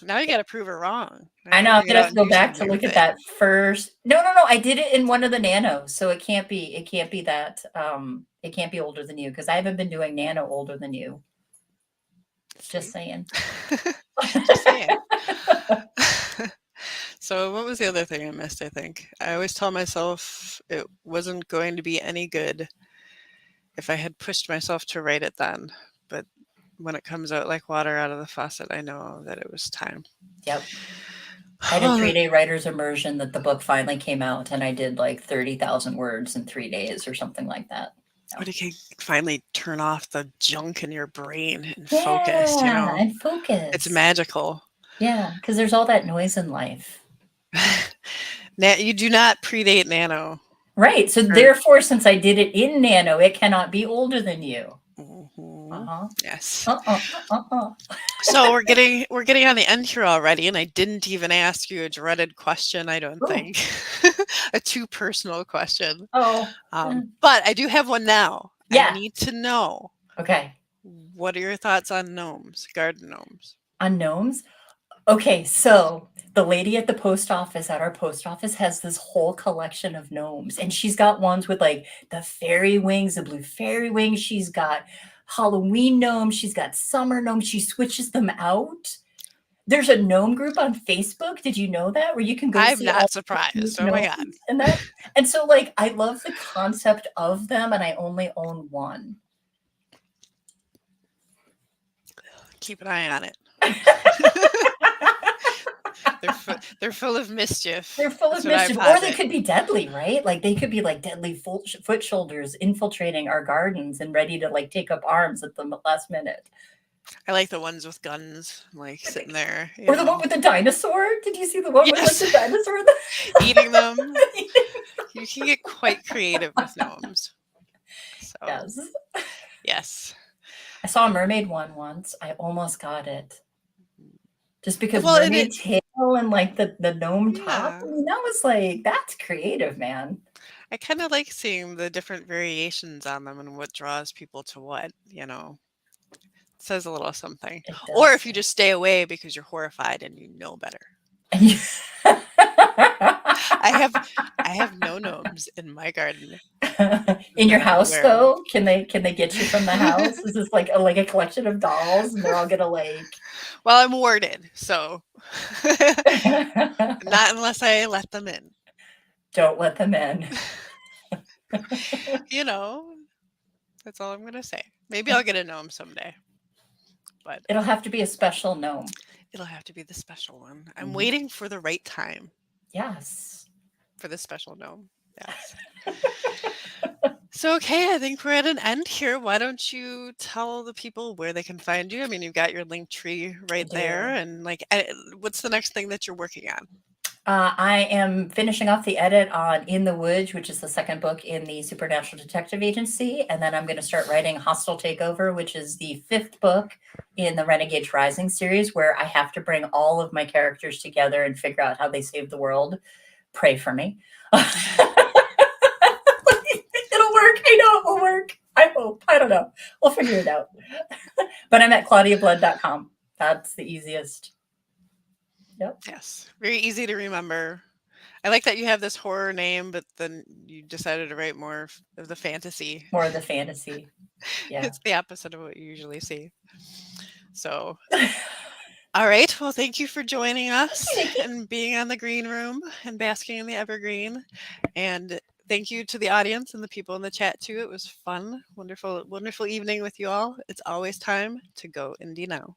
Now you got to prove it wrong. I know. I'm gonna have to go back to look at that first. No. I did it in one of the nanos, so it can't be that. It can't be older than you because I haven't been doing nano older than you. Just saying. Just saying. So what was the other thing I missed, I think? I always tell myself it wasn't going to be any good if I had pushed myself to write it then. But when it comes out like water out of the faucet, I know that it was time. Yep. I had a 3-day writer's immersion that the book finally came out, and I did like 30,000 words in 3 days or something like that. When you can finally turn off the junk in your brain and focus, you know. And focus. It's magical. Yeah, because there's all that noise in life. You do not predate Nano. Right. So therefore, since I did it in Nano, it cannot be older than you. Yes. Uh-uh. So we're getting on the end here already, and I didn't even ask you a dreaded question, I don't think. A too personal question. Oh. But I do have one now. Yeah. I need to know. Okay. What are your thoughts on gnomes, garden gnomes? On gnomes? Okay, so the lady at the post office, at our post office, has this whole collection of gnomes. And she's got ones with like the fairy wings, the blue fairy wings. She's got Halloween gnomes. She's got summer gnomes. She switches them out. There's a gnome group on Facebook. Did you know that? Where you can go I'm see not surprised. Oh my God. And so like I love the concept of them, and I only own one. Keep an eye on it. They're full of mischief. They're full of mischief, or they could be deadly, right? Like they could be like deadly foot soldiers infiltrating our gardens and ready to like take up arms at the last minute. I like the ones with guns, like sitting there. Or the one with the dinosaur. Did you see the one with like, the dinosaur? Eating them. You can get quite creative with gnomes. So, yes. I saw a mermaid one once. I almost got it. Just because mermaid tail and like the gnome top. I mean, that was like, that's creative, man. I kind of like seeing the different variations on them and what draws people to what, you know. It says a little something. Or if you just stay away because you're horrified and you know better. I have no gnomes in my garden. In your house, though, can they get you from the house? Is this like a collection of dolls, and they're all gonna like? Well, I'm warded, so not unless I let them in. Don't let them in. You know, that's all I'm gonna say. Maybe I'll get a gnome someday, but it'll have to be a special gnome. It'll have to be the special one. I'm waiting for the right time. Yes. For the special gnome. Yes. So, okay, I think we're at an end here. Why don't you tell the people where they can find you? I mean, you've got your link tree right there. And like, what's the next thing that you're working on? I am finishing off the edit on In the Woods, which is the second book in the Supernatural Detective Agency. And then I'm going to start writing Hostile Takeover, which is the 5th book in the Renegades Rising series, where I have to bring all of my characters together and figure out how they save the world. Pray for me. It'll work. I know it will work. I hope. I don't know. We'll figure it out. But I'm at claudiablood.com. That's the easiest. Yep. Yes. Very easy to remember. I like that you have this horror name, but then you decided to write more of the fantasy. More of the fantasy. Yeah. It's the opposite of what you usually see. So, all right. Well, thank you for joining us and being on the green room and basking in the evergreen. And thank you to the audience and the people in the chat too. It was fun. Wonderful, wonderful evening with you all. It's always time to go indie now.